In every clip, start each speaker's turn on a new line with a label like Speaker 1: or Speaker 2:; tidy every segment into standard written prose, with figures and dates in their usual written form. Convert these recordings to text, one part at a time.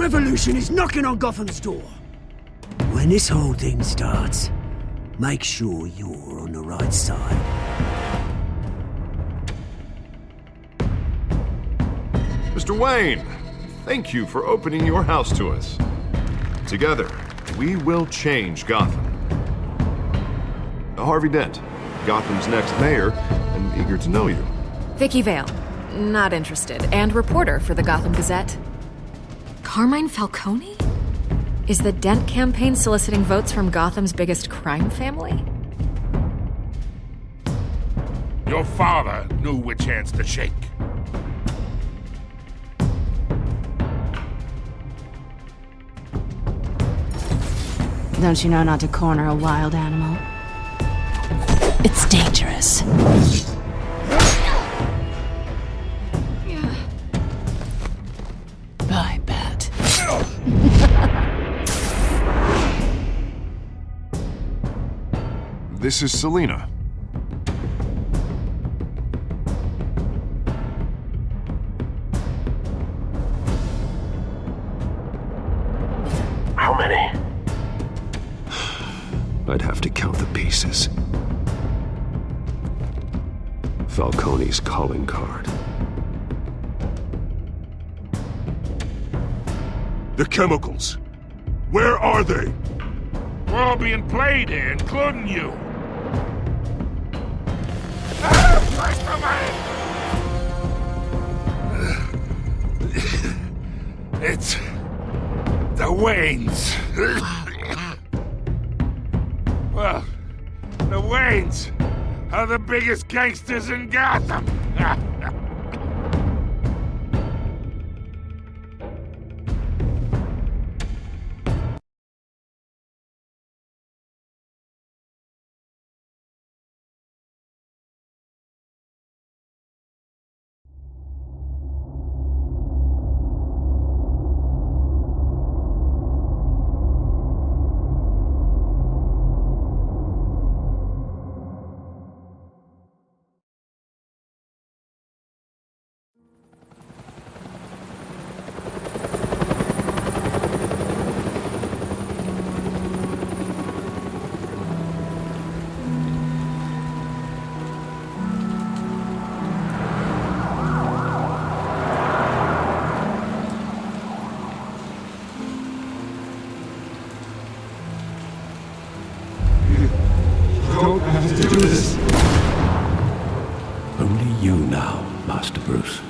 Speaker 1: revolution is knocking on Gotham's door. When this whole thing starts, make sure you're on the right side.
Speaker 2: Mr. Wayne, thank you for opening your house to us. Together, we will change Gotham. Harvey Dent, Gotham's next mayor, and eager to know you.
Speaker 3: Vicky Vale, not interested, and reporter for the Gotham Gazette. Carmine Falcone? Is the Dent campaign soliciting votes from Gotham's biggest crime family?
Speaker 4: Your father knew which hands to shake.
Speaker 5: Don't you know not to corner a wild animal? It's dangerous. I bet.
Speaker 2: This is Selina.
Speaker 6: How many?
Speaker 7: I'd have to count the pieces. Falcone's calling card.
Speaker 4: The chemicals. Where are they? We're all being played here, including you. It's the Waynes. Well, the Waynes are the biggest gangsters in Gotham.
Speaker 7: Don't have to do this. Only you now, Master Bruce.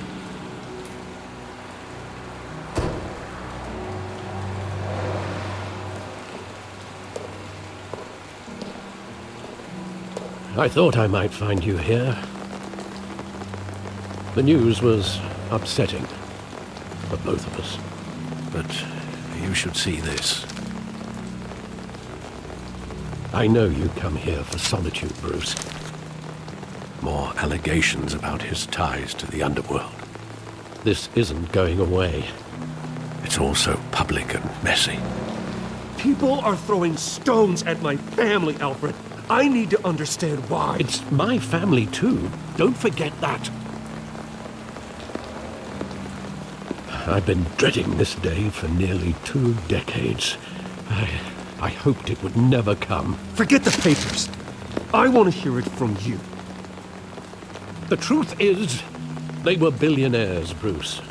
Speaker 7: I thought I might find you here. The news was upsetting for both of us. But you should see this. I know you come here for solitude, Bruce. More allegations about his ties to the underworld. This isn't going away. It's also public and messy.
Speaker 8: People are throwing stones at my family, Alfred. I need to understand why.
Speaker 7: It's my family, too. Don't forget that. I've been dreading this day for nearly 2 decades. I hoped it would never come.
Speaker 8: Forget the papers. I want to hear it from you.
Speaker 7: The truth is, they were billionaires, Bruce.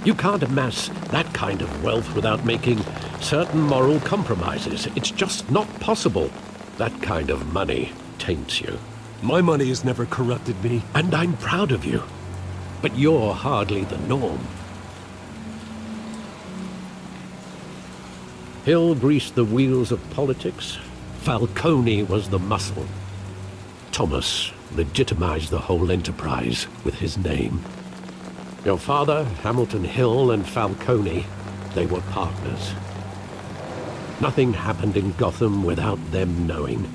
Speaker 7: You can't amass that kind of wealth without making certain moral compromises. It's just not possible. That kind of money taints you.
Speaker 8: My money has never corrupted me.
Speaker 7: And I'm proud of you. But you're hardly the norm. Hill greased the wheels of politics. Falcone was the muscle. Thomas legitimized the whole enterprise with his name. Your father, Hamilton Hill, and Falcone, they were partners. Nothing happened in Gotham without them knowing.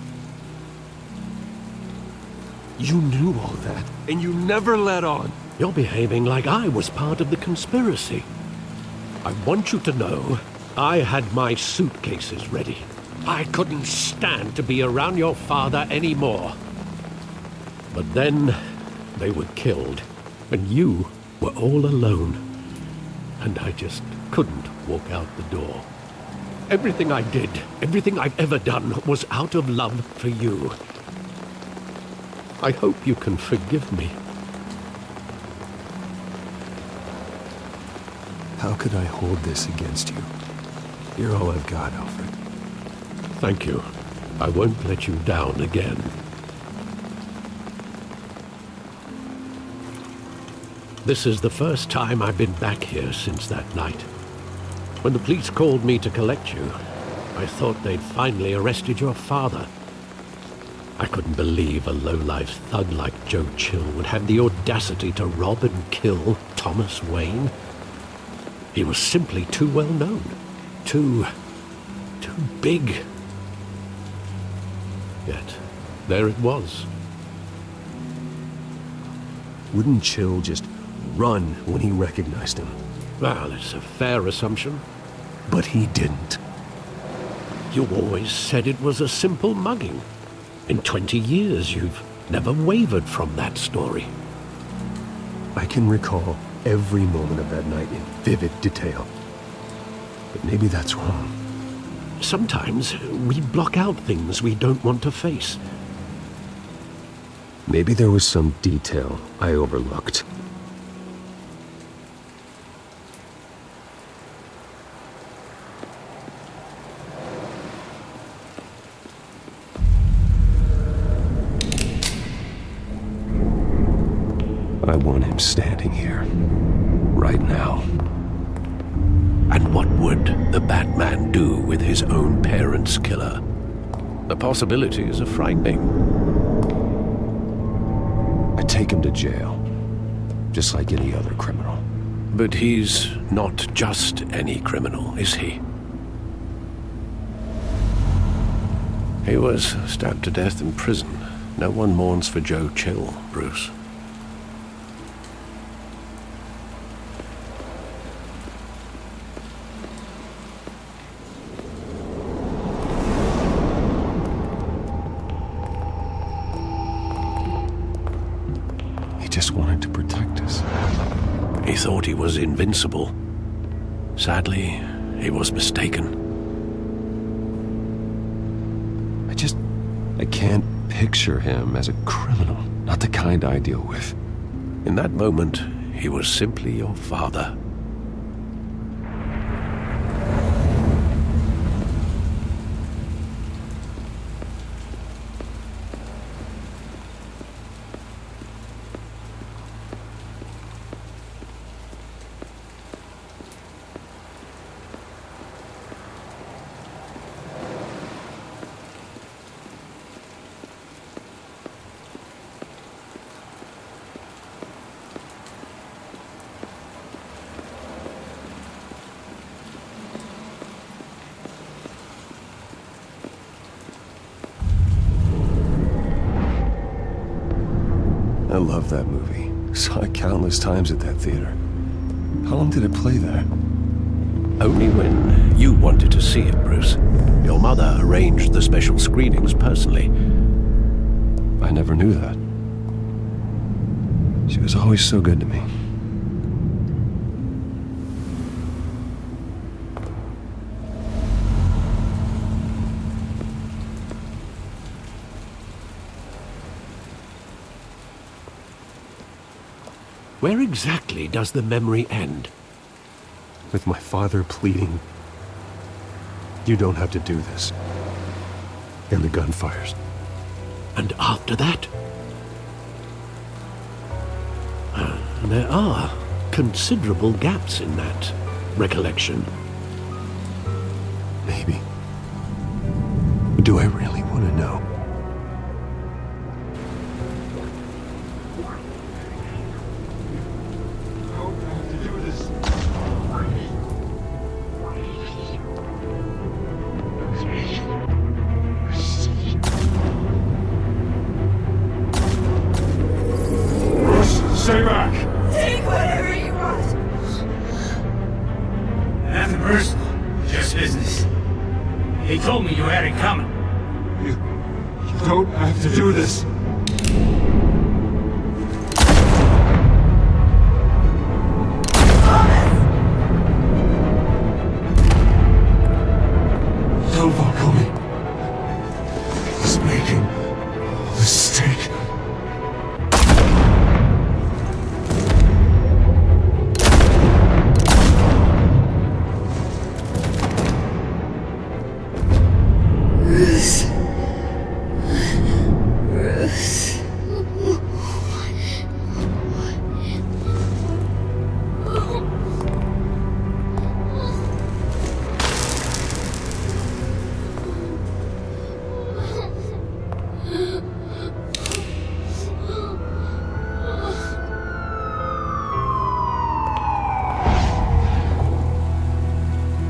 Speaker 8: You knew all that, and you never let on.
Speaker 7: You're behaving like I was part of the conspiracy. I want you to know I had my suitcases ready. I couldn't stand to be around your father anymore. But then they were killed, and you were all alone. And I just couldn't walk out the door. Everything I did, everything I've ever done, was out of love for you. I hope you can forgive me.
Speaker 8: How could I hold this against you? You're all I've got, Alfred.
Speaker 7: Thank you. I won't let you down again. This is the first time I've been back here since that night. When the police called me to collect you, I thought they'd finally arrested your father. I couldn't believe a low-life thug like Joe Chill would have the audacity to rob and kill Thomas Wayne. He was simply too well known. Too big. Yet, there it was.
Speaker 8: Wouldn't Chill just run when he recognized him?
Speaker 7: Well, it's a fair assumption.
Speaker 8: But he didn't.
Speaker 7: You always said it was a simple mugging. In 20 years, you've never wavered from that story.
Speaker 8: I can recall every moment of that night in vivid detail. But maybe that's wrong.
Speaker 7: Sometimes we block out things we don't want to face.
Speaker 8: Maybe there was some detail I overlooked. I want him standing here, right now.
Speaker 7: And what would the Batman do with his own parents' killer? The possibilities are frightening.
Speaker 8: I take him to jail, just like any other criminal.
Speaker 7: But he's not just any criminal, is he? He was stabbed to death in prison. No one mourns for Joe Chill, Bruce.
Speaker 8: Just wanted to protect us.
Speaker 7: He thought he was invincible. Sadly, he was mistaken.
Speaker 8: I can't picture him as a criminal. Not the kind I deal with.
Speaker 7: In that moment, he was simply your father.
Speaker 8: I love that movie. Saw it countless times at that theater. How long did it play there?
Speaker 7: Only when you wanted to see it, Bruce. Your mother arranged the special screenings personally.
Speaker 8: I never knew that. She was always so good to me.
Speaker 7: Where exactly does the memory end?
Speaker 8: With my father pleading, "You don't have to do this." And the gun fires.
Speaker 7: And after that? There are considerable gaps in that recollection.
Speaker 8: Maybe. But do I really want to know?
Speaker 4: Stay back!
Speaker 6: Take whatever you want.
Speaker 9: Nothing personal, just business. He told me you had it coming.
Speaker 4: You don't have to do this. fucking mistake.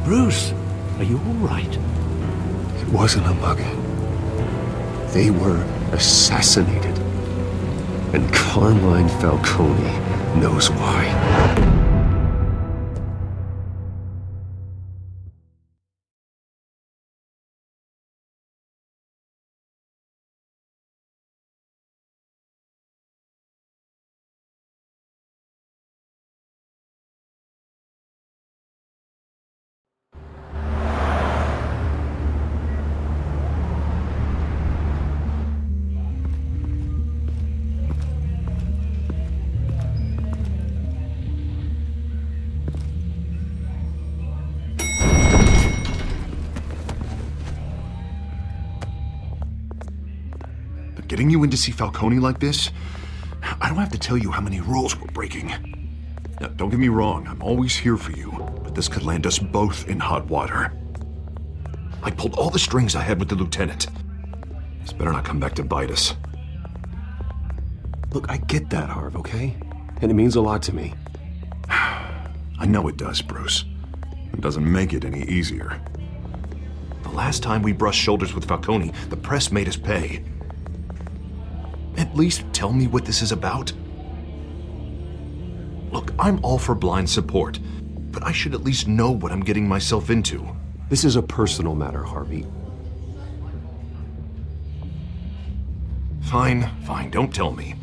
Speaker 7: Bruce, are you all right?
Speaker 8: It wasn't a mugging. They were assassinated. And Carmine Falcone knows why.
Speaker 2: Getting you in to see Falcone like this? I don't have to tell you how many rules we're breaking. Now, don't get me wrong, I'm always here for you, but this could land us both in hot water. I pulled all the strings I had with the lieutenant. This better not come back to bite us.
Speaker 8: Look, I get that, Harv, okay? And it means a lot to me.
Speaker 2: I know it does, Bruce. It doesn't make it any easier. The last time we brushed shoulders with Falcone, the press made us pay. At least tell me what this is about. Look, I'm all for blind support, but I should at least know what I'm getting myself into.
Speaker 8: This is a personal matter, Harvey.
Speaker 2: Fine, don't tell me.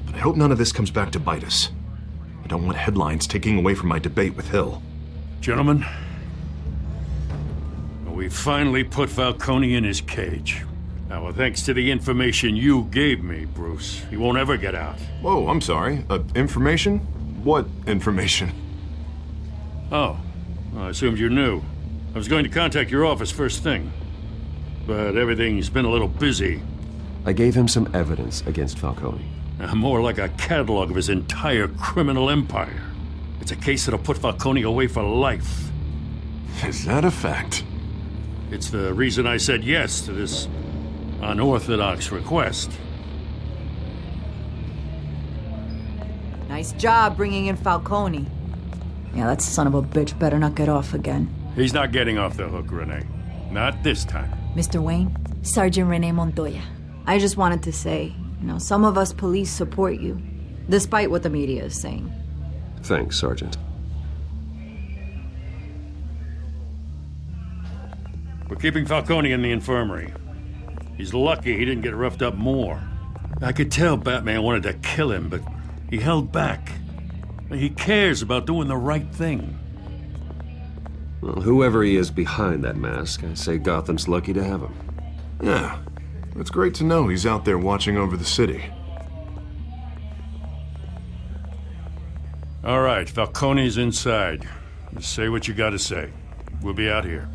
Speaker 2: But I hope none of this comes back to bite us. I don't want headlines taking away from my debate with Hill.
Speaker 4: Gentlemen, we finally put Falcone in his cage. Now, well, thanks to the information you gave me, Bruce, he won't ever get out.
Speaker 2: Whoa, I'm sorry. Information? What information?
Speaker 4: Oh, well, I assumed you knew. I was going to contact your office first thing, but everything's been a little busy.
Speaker 8: I gave him some evidence against Falcone.
Speaker 4: More like a catalog of his entire criminal empire. It's a case that'll put Falcone away for life.
Speaker 2: Is that a fact?
Speaker 4: It's the reason I said yes to this unorthodox request.
Speaker 6: Nice job bringing in Falcone. Yeah, that son of a bitch better not get off again.
Speaker 4: He's not getting off the hook, Renee. Not this time.
Speaker 6: Mr. Wayne, Sergeant Renee Montoya. I just wanted to say, some of us police support you, despite what the media is saying.
Speaker 8: Thanks, Sergeant.
Speaker 4: We're keeping Falcone in the infirmary. He's lucky he didn't get roughed up more. I could tell Batman wanted to kill him, but he held back. He cares about doing the right thing.
Speaker 8: Well, whoever he is behind that mask, I say Gotham's lucky to have him.
Speaker 2: Yeah, it's great to know he's out there watching over the city.
Speaker 4: All right, Falcone's inside. Just say what you gotta say. We'll be out here.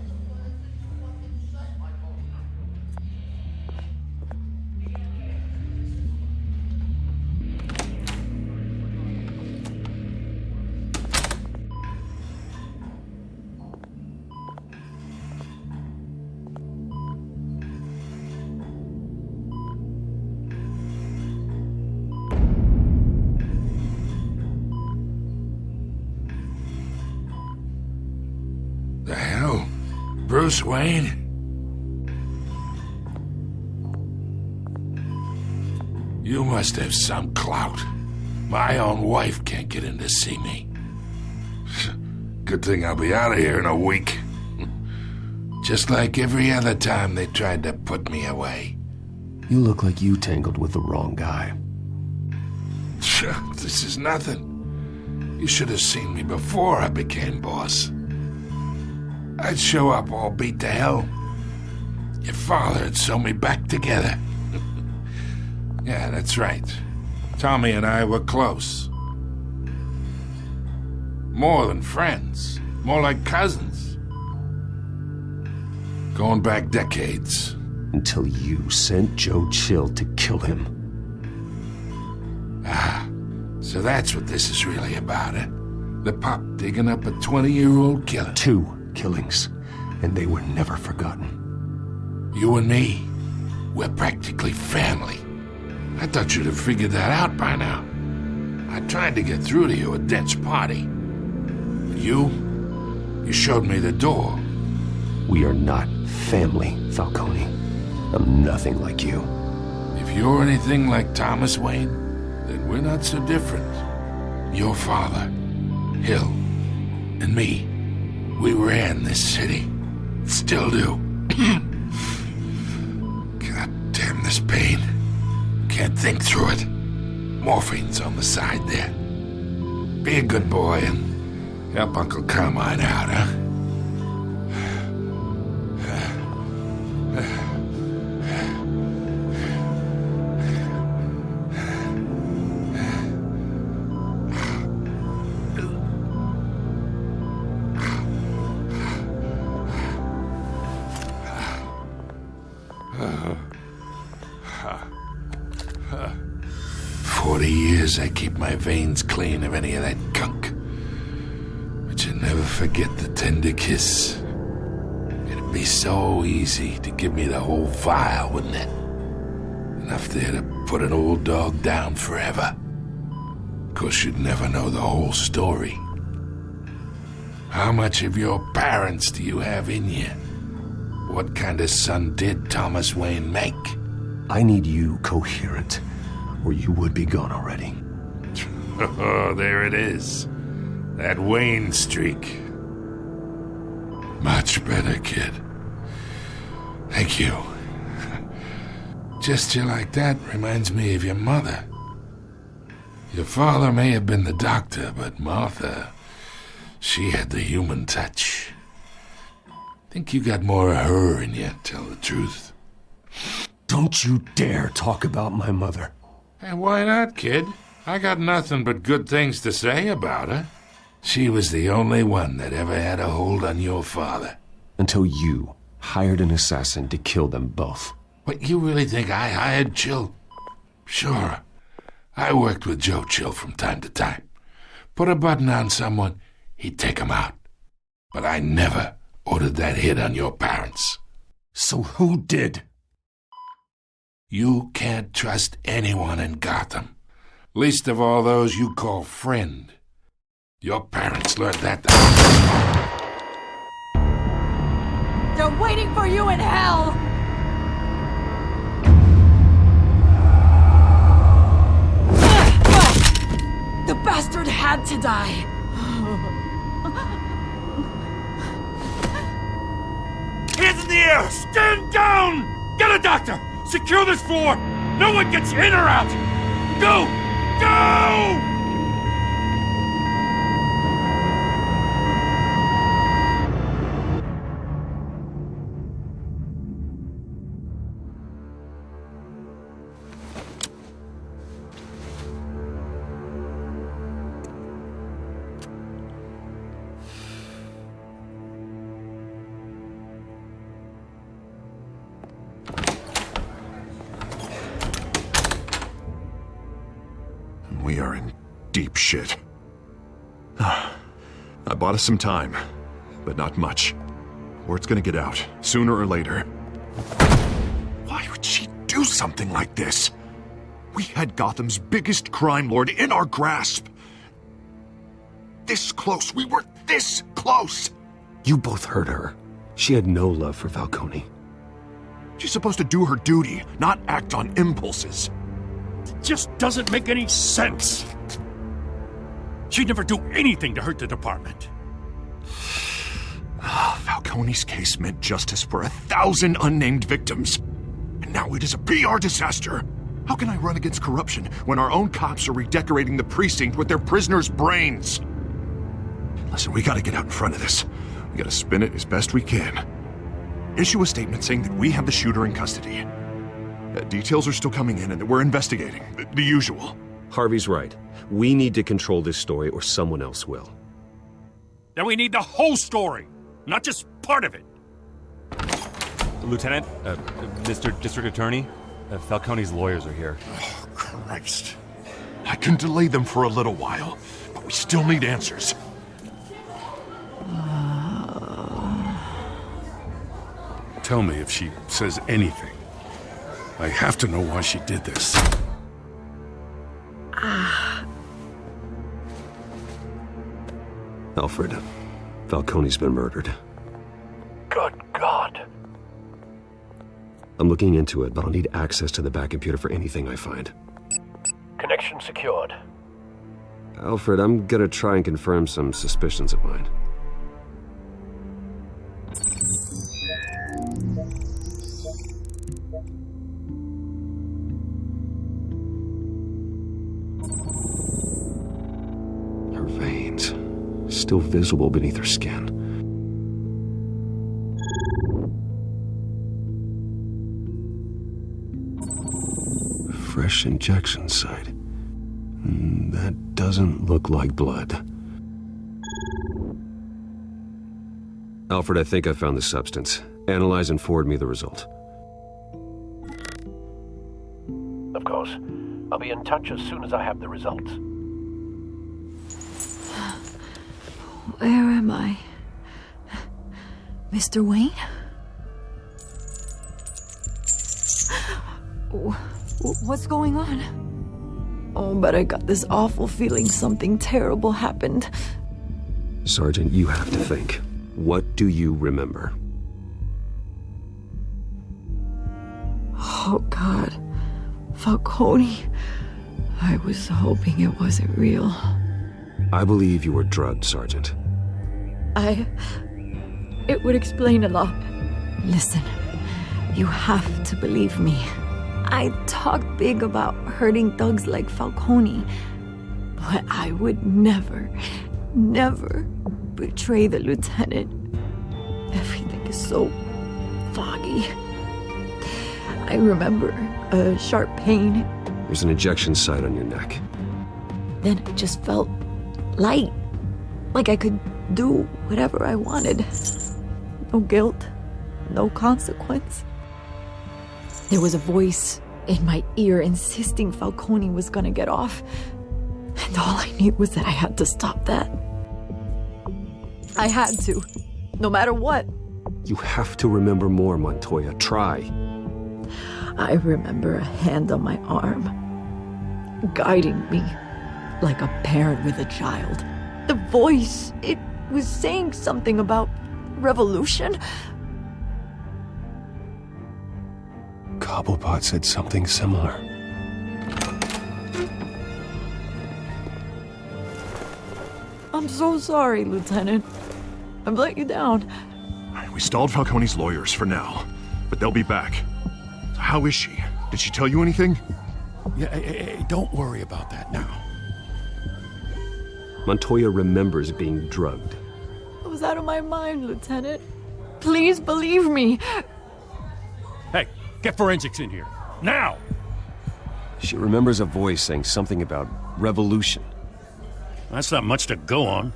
Speaker 10: The hell? Bruce Wayne? You must have some clout. My own wife can't get in to see me. Good thing I'll be out of here in a week. Just like every other time they tried to put me away.
Speaker 8: You look like you tangled with the wrong guy.
Speaker 10: This is nothing. You should have seen me before I became boss. I'd show up all beat to hell. Your father'd sew me back together. Yeah, that's right. Tommy and I were close. More than friends. More like cousins. Going back decades.
Speaker 8: Until you sent Joe Chill to kill him.
Speaker 10: Ah, so that's what this is really about, eh? The pup digging up a 20-year-old killer.
Speaker 8: 2 killings, and they were never forgotten.
Speaker 10: You and me, we're practically family. I thought you'd have figured that out by now. I tried to get through to you at Dent's party. But you showed me the door.
Speaker 8: We are not family, Falcone. I'm nothing like you.
Speaker 10: If you're anything like Thomas Wayne, then we're not so different. Your father, Hill, and me, we ran this city. Still do. God damn this pain. Can't think through it. Morphine's on the side there. Be a good boy and help Uncle Carmine out, huh? I keep my veins clean of any of that gunk. But you never forget the tender kiss. It'd be so easy to give me the whole vial, wouldn't it? Enough there to put an old dog down forever. Of course, you'd never know the whole story. How much of your parents do you have in you? What kind of son did Thomas Wayne make?
Speaker 8: I need you coherent, or you would be gone already.
Speaker 10: Oh, there it is. That Wayne streak. Much better, kid. Thank you. Gesture like that reminds me of your mother. Your father may have been the doctor, but Martha, she had the human touch. Think you got more of her in you, tell the truth.
Speaker 8: Don't you dare talk about my mother.
Speaker 10: And why not, kid? I got nothing but good things to say about her. She was the only one that ever had a hold on your father.
Speaker 8: Until you hired an assassin to kill them both.
Speaker 10: What, you really think I hired Chill? Sure. I worked with Joe Chill from time to time. Put a button on someone, he'd take him out. But I never ordered that hit on your parents.
Speaker 8: So who did?
Speaker 10: You can't trust anyone in Gotham. Least of all those you call friend. Your parents learned that.
Speaker 6: They're waiting for you in hell! The bastard had to die.
Speaker 4: Hands in the air! Stand down! Get a doctor! Secure this floor! No one gets in or out! Go! Go!
Speaker 2: We are in deep shit. I bought us some time, but not much. Word's gonna get out, sooner or later. Why would she do something like this? We had Gotham's biggest crime lord in our grasp. This close, we were this close!
Speaker 8: You both hurt her. She had no love for Falcone.
Speaker 2: She's supposed to do her duty, not act on impulses.
Speaker 4: It just doesn't make any sense. She'd never do anything to hurt the department.
Speaker 2: Falcone's case meant justice for 1,000 unnamed victims. And now it is a PR disaster. How can I run against corruption when our own cops are redecorating the precinct with their prisoners' brains? Listen, we gotta get out in front of this. We gotta spin it as best we can. Issue a statement saying that we have the shooter in custody. Details are still coming in, and we're investigating. The usual.
Speaker 8: Harvey's right. We need to control this story, or someone else will.
Speaker 4: Then we need the whole story, not just part of it.
Speaker 11: Lieutenant, Mr. District Attorney, Falcone's lawyers are here.
Speaker 2: Oh, Christ. I can delay them for a little while, but we still need answers.
Speaker 4: Tell me if she says anything. I have to know why she did this.
Speaker 8: Alfred, Falcone's been murdered.
Speaker 7: Good God.
Speaker 8: I'm looking into it, but I'll need access to the back computer for anything I find.
Speaker 7: Connection secured.
Speaker 8: Alfred, I'm gonna try and confirm some suspicions of mine. Her veins, still visible beneath her skin. Fresh injection site. That doesn't look like blood. Alfred, I think I found the substance. Analyze and forward me the result.
Speaker 7: Of course. I'll be in touch as soon as I have the results.
Speaker 6: Where am I? Mr. Wayne? What's going on? Oh, but I got this awful feeling something terrible happened.
Speaker 8: Sergeant, you have to think. What do you remember?
Speaker 6: Oh, God. Falcone. I was hoping it wasn't real.
Speaker 8: I believe you were drugged, Sergeant.
Speaker 6: It would explain a lot. Listen, you have to believe me. I talked big about hurting thugs like Falcone, but I would never betray the lieutenant. Everything is so foggy. I remember a sharp pain.
Speaker 8: There's an injection site on your neck.
Speaker 6: Then it just felt light, like I could do whatever I wanted. No guilt, no consequence. There was a voice in my ear insisting Falcone was gonna get off. And all I knew was that I had to stop that. I had to, no matter what.
Speaker 8: You have to remember more, Montoya. Try.
Speaker 6: I remember a hand on my arm, guiding me like a parent with a child. The voice, it was saying something about revolution.
Speaker 8: Cobblepot said something similar.
Speaker 6: I'm so sorry, Lieutenant. I've let you down.
Speaker 2: We stalled Falcone's lawyers for now, but they'll be back. So how is she? Did she tell you anything?
Speaker 4: Yeah, hey, don't worry about that now.
Speaker 8: Montoya remembers being drugged.
Speaker 6: I was out of my mind, Lieutenant. Please believe me.
Speaker 4: Hey, get forensics in here. Now!
Speaker 8: She remembers a voice saying something about revolution.
Speaker 4: That's not much to go on.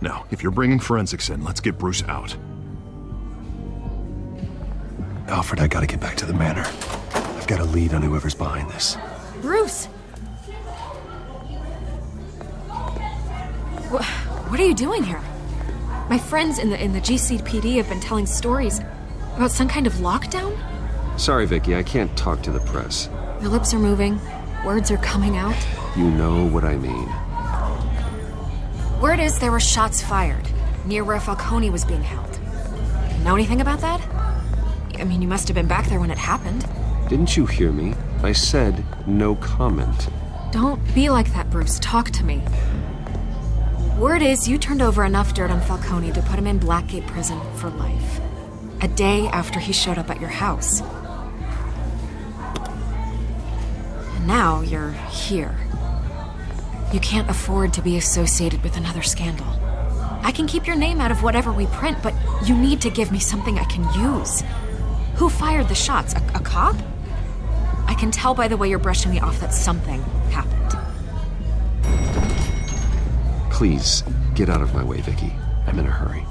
Speaker 2: Now, if you're bringing forensics in, let's get Bruce out.
Speaker 8: Alfred, I gotta get back to the manor. I've got a lead on whoever's behind this.
Speaker 3: Bruce! What are you doing here? My friends in the GCPD have been telling stories about some kind of lockdown?
Speaker 8: Sorry, Vicky, I can't talk to the press.
Speaker 3: Your lips are moving. Words are coming out.
Speaker 8: You know what I mean.
Speaker 3: Word is there were shots fired near where Falcone was being held. Know anything about that? I mean, you must have been back there when it happened.
Speaker 8: Didn't you hear me? I said no comment.
Speaker 3: Don't be like that, Bruce. Talk to me. Word is you turned over enough dirt on Falcone to put him in Blackgate Prison for life. A day after he showed up at your house. And now you're here. You can't afford to be associated with another scandal. I can keep your name out of whatever we print, but you need to give me something I can use. Who fired the shots? A cop? I can tell by the way you're brushing me off that something happened.
Speaker 8: Please, get out of my way, Vicky. I'm in a hurry.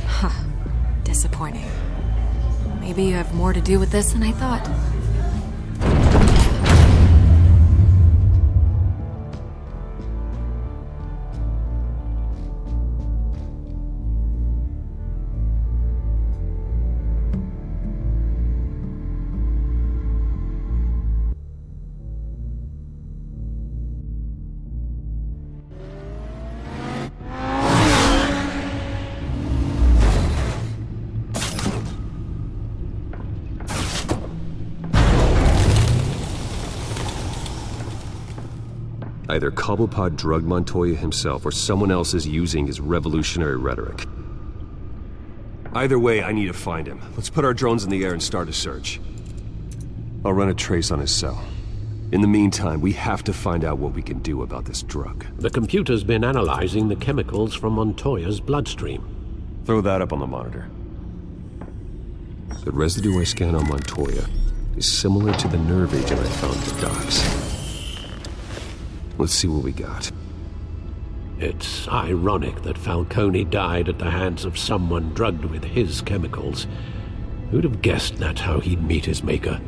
Speaker 3: Huh. Disappointing. Maybe you have more to do with this than I thought.
Speaker 8: Either Cobblepot drugged Montoya himself, or someone else is using his revolutionary rhetoric. Either way, I need to find him. Let's put our drones in the air and start a search. I'll run a trace on his cell. In the meantime, we have to find out what we can do about this drug.
Speaker 7: The computer's been analyzing the chemicals from Montoya's bloodstream.
Speaker 8: Throw that up on the monitor. The residue I scan on Montoya is similar to the nerve agent I found at the docks. Let's see what we got.
Speaker 7: It's ironic that Falcone died at the hands of someone drugged with his chemicals. Who'd have guessed that's how he'd meet his maker?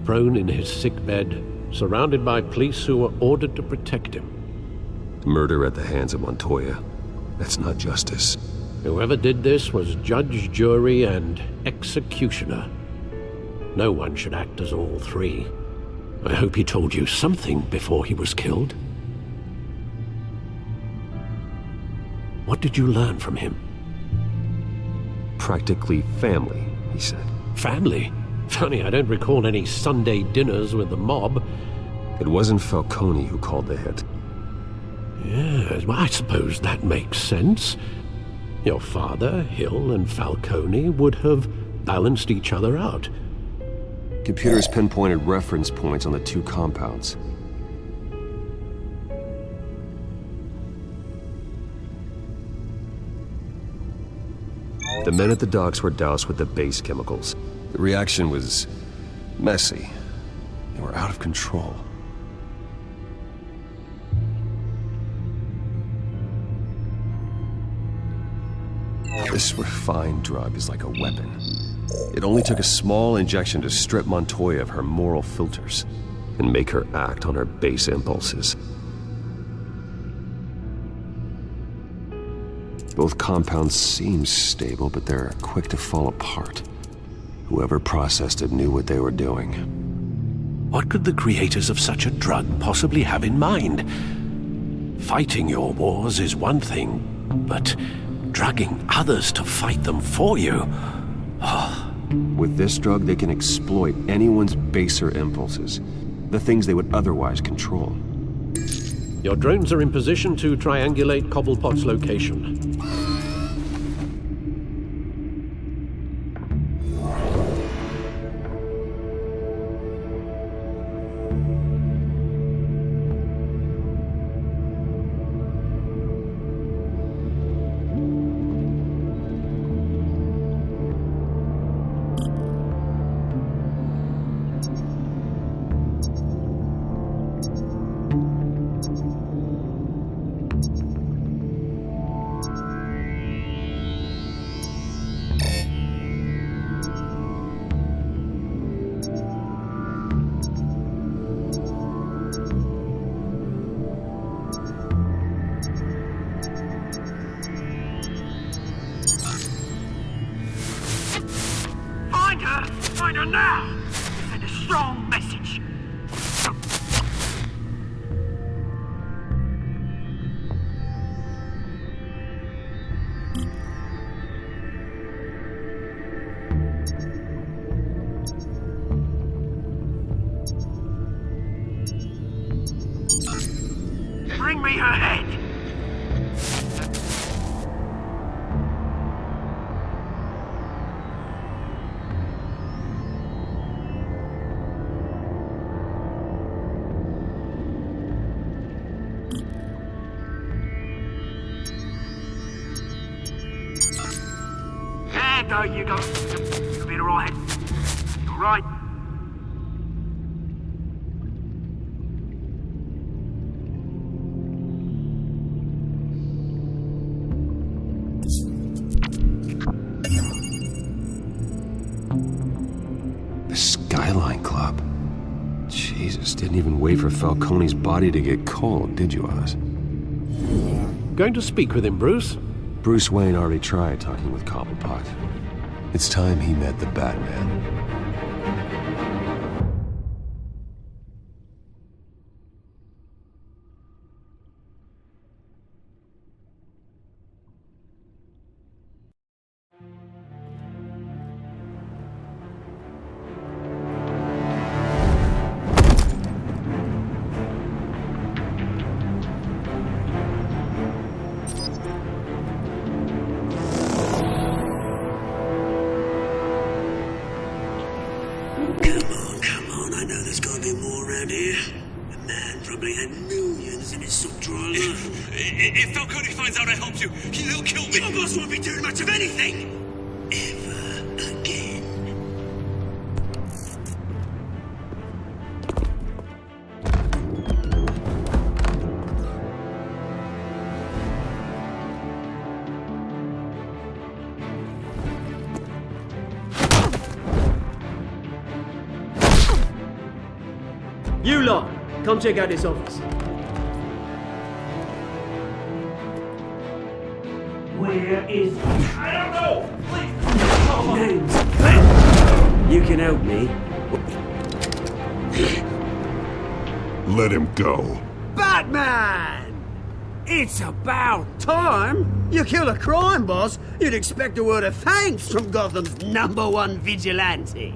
Speaker 7: Prone in his sickbed, surrounded by police who were ordered to protect him.
Speaker 8: Murder at the hands of Montoya. That's not justice.
Speaker 7: Whoever did this was judge, jury, and executioner. No one should act as all three. I hope he told you something before he was killed. What did you learn from him?
Speaker 8: Practically family, he said.
Speaker 7: Family? Funny, I don't recall any Sunday dinners with the mob.
Speaker 8: It wasn't Falcone who called the hit.
Speaker 7: Yes, well, I suppose that makes sense. Your father, Hill, and Falcone would have balanced each other out.
Speaker 8: Computers pinpointed reference points on the two compounds. The men at the docks were doused with the base chemicals. The reaction was messy. They were out of control. This refined drug is like a weapon. It only took a small injection to strip Montoya of her moral filters and make her act on her base impulses. Both compounds seem stable, but they're quick to fall apart. Whoever processed it knew what they were doing.
Speaker 7: What could the creators of such a drug possibly have in mind? Fighting your wars is one thing, but drugging others to fight them for you...
Speaker 8: With this drug, they can exploit anyone's baser impulses, the things they would otherwise control.
Speaker 7: Your drones are in position to triangulate Cobblepot's location.
Speaker 1: Find her now! Send a strong message. Bring me her head! There you go. You'll be cleared or I'll head... You alright?
Speaker 8: The Skyline Club. Jesus, didn't even wait for Falcone's body to get cold, did you, Oz?
Speaker 7: Going to speak with him, Bruce?
Speaker 8: Bruce Wayne already tried talking with Cobblepot. It's time he met the Batman.
Speaker 1: Come on, I know there's gotta be more around here. The man probably had millions in his sock drawer alone.
Speaker 12: If Falcone finds out I helped you, he'll kill me.
Speaker 1: Your boss won't be doing much of anything! Ever again.
Speaker 13: You lot, come check out this office.
Speaker 1: Where is he?
Speaker 12: I don't know. Please.
Speaker 1: Names. You can help me.
Speaker 2: Let him go.
Speaker 1: Batman! It's about time. You kill a crime boss, you'd expect a word of thanks from Gotham's #1 vigilante.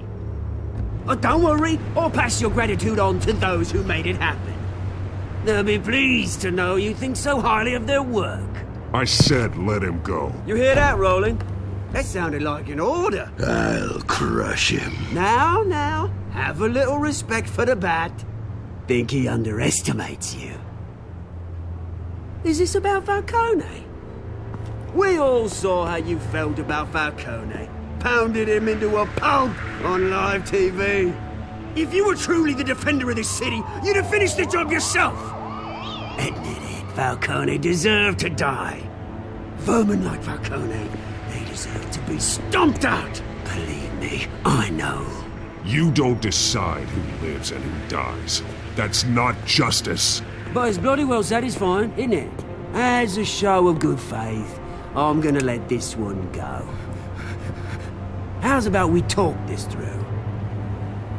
Speaker 1: Oh, don't worry, I'll pass your gratitude on to those who made it happen. They'll be pleased to know you think so highly of their work.
Speaker 2: I said let him go.
Speaker 1: You hear that, Roland? That sounded like an order.
Speaker 2: I'll crush him.
Speaker 1: Now, have a little respect for the Bat. Think he underestimates you. Is this about Falcone? We all saw how you felt about Falcone. Pounded him into a pulp on live TV. If you were truly the defender of this city, you'd have finished the job yourself. Admit it, Falcone deserved to die. Vermin like Falcone, they deserve to be stomped out. Believe me, I know.
Speaker 2: You don't decide who lives and who dies. That's not justice.
Speaker 1: But it's bloody well satisfying, isn't it? As a show of good faith, I'm gonna let this one go. How's about we talk this through?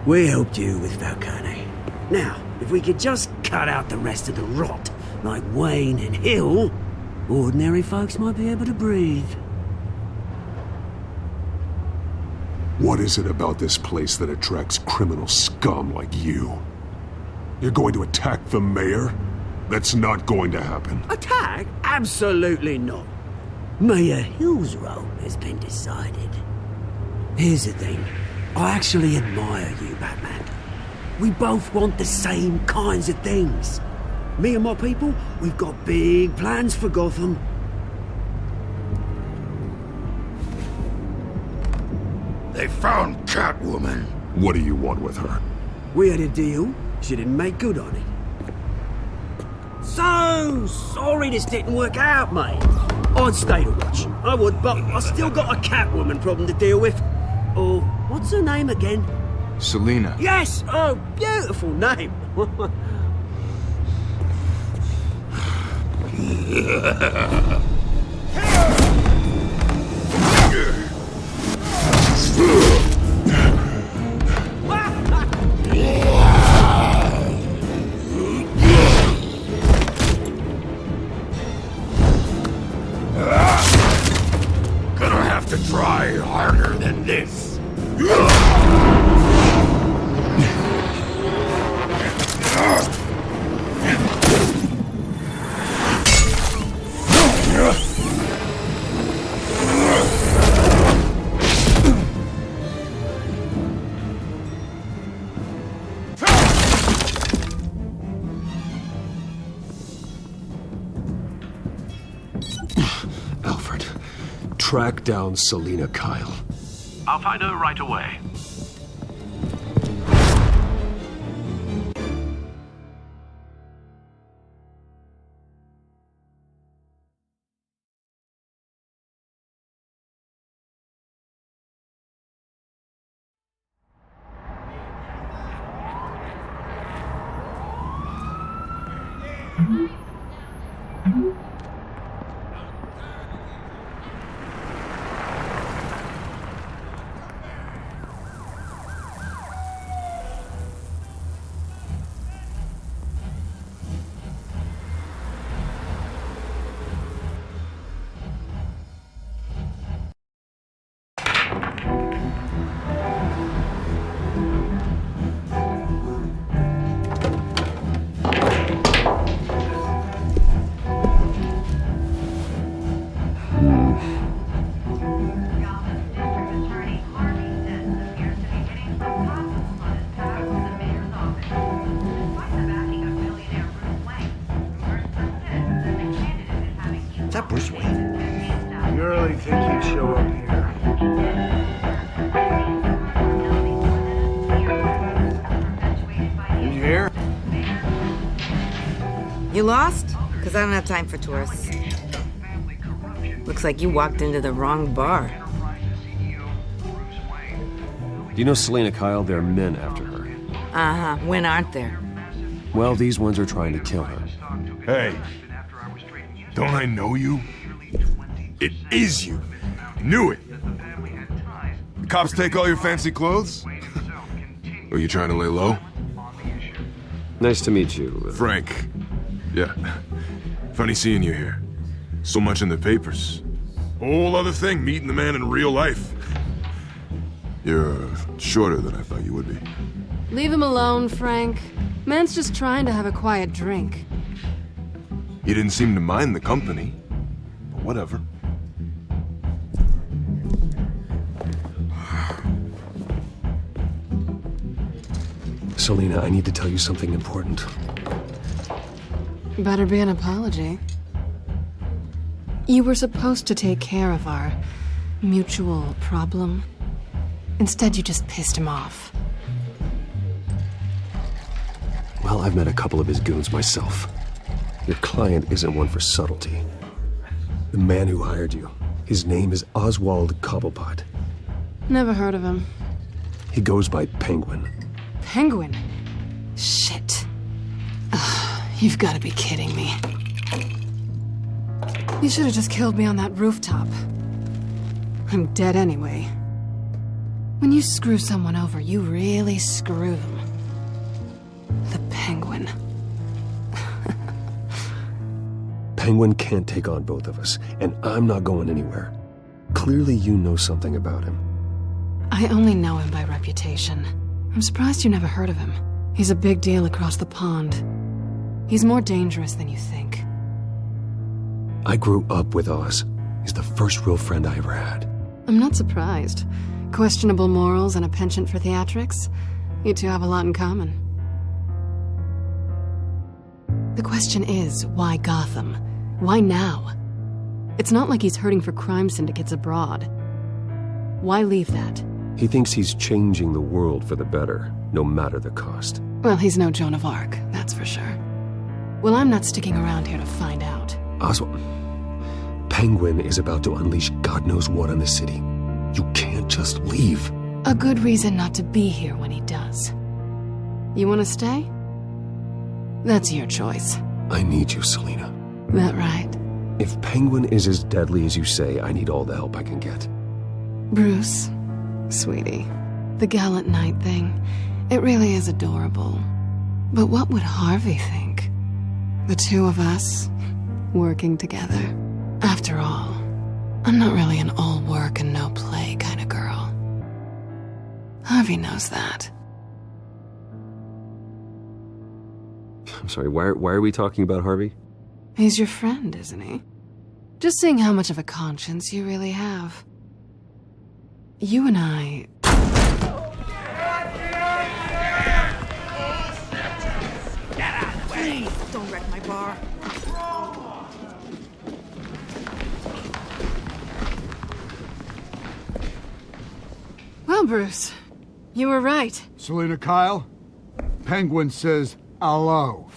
Speaker 1: We helped you with Falcone. Now, if we could just cut out the rest of the rot, like Wayne and Hill, ordinary folks might be able to breathe.
Speaker 2: What is it about this place that attracts criminal scum like you? You're going to attack the mayor? That's not going to happen.
Speaker 1: Attack? Absolutely not. Mayor Hill's role has been decided. Here's the thing. I actually admire you, Batman. We both want the same kinds of things. Me and my people, we've got big plans for Gotham.
Speaker 10: They found Catwoman.
Speaker 2: What do you want with her?
Speaker 1: We had a deal. She didn't make good on it. So sorry this didn't work out, mate. I'd stay to watch. I would, but I still got a Catwoman problem to deal with. Oh, what's her name again?
Speaker 14: Selina.
Speaker 1: Yes! Oh, beautiful name.
Speaker 10: Gonna have to try harder than this.
Speaker 8: Alfred, track down Selina Kyle.
Speaker 14: I'll find her right away.
Speaker 15: You lost? Because I don't have time for tourists. Looks like you walked into the wrong bar.
Speaker 8: Do you know Selena Kyle? There are men after her.
Speaker 15: Uh-huh. When aren't there?
Speaker 8: Well, these ones are trying to kill her.
Speaker 16: Hey. Don't I know you? It is you. Knew it. The cops take all your fancy clothes? Are you trying to lay low?
Speaker 8: Nice to meet you.
Speaker 16: Frank. Yeah. Funny seeing you here. So much in the papers. Whole other thing, meeting the man in real life. You're shorter than I thought you would be.
Speaker 5: Leave him alone, Frank. Man's just trying to have a quiet drink.
Speaker 16: You didn't seem to mind the company. But whatever.
Speaker 8: Selena, I need to tell you something important.
Speaker 5: Better be an apology. You were supposed to take care of our mutual problem. Instead, you just pissed him off.
Speaker 8: Well, I've met a couple of his goons myself. Your client isn't one for subtlety. The man who hired you, his name is Oswald Cobblepot.
Speaker 5: Never heard of him.
Speaker 8: He goes by Penguin.
Speaker 5: Penguin? Shit. You've got to be kidding me. You should have just killed me on that rooftop. I'm dead anyway. When you screw someone over, you really screw them. The Penguin.
Speaker 8: Penguin can't take on both of us, and I'm not going anywhere. Clearly you know something about him.
Speaker 5: I only know him by reputation. I'm surprised you never heard of him. He's a big deal across the pond. He's more dangerous than you think.
Speaker 8: I grew up with Oz. He's the first real friend I ever had.
Speaker 5: I'm not surprised. Questionable morals and a penchant for theatrics. You two have a lot in common. The question is, why Gotham? Why now? It's not like he's hurting for crime syndicates abroad. Why leave that?
Speaker 8: He thinks he's changing the world for the better, no matter the cost.
Speaker 5: Well, he's no Joan of Arc, that's for sure. Well, I'm not sticking around here to find out.
Speaker 8: Oswald, Penguin is about to unleash God knows what on the city. You can't just leave.
Speaker 5: A good reason not to be here when he does. You want to stay? That's your choice.
Speaker 8: I need you, Selena.
Speaker 5: That right?
Speaker 8: If Penguin is as deadly as you say, I need all the help I can get.
Speaker 5: Bruce, sweetie, the gallant knight thing, it really is adorable. But what would Harvey think? The two of us, working together. After all, I'm not really an all work and no play kind of girl. Harvey knows that.
Speaker 8: I'm sorry, why are we talking about Harvey?
Speaker 5: He's your friend, isn't he? Just seeing how much of a conscience you really have. You and I...
Speaker 15: Get out of the way! Please, don't wreck my bar.
Speaker 5: Well, Bruce, you were right.
Speaker 14: Selina Kyle, Penguin says hello.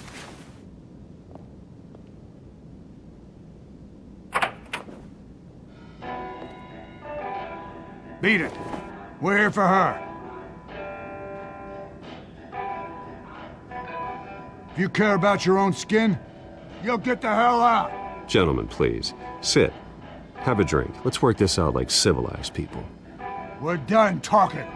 Speaker 14: Beat it. We're here for her. If you care about your own skin, you'll get the hell out.
Speaker 8: Gentlemen, please. Sit. Have a drink. Let's work this out like civilized people.
Speaker 14: We're done talking.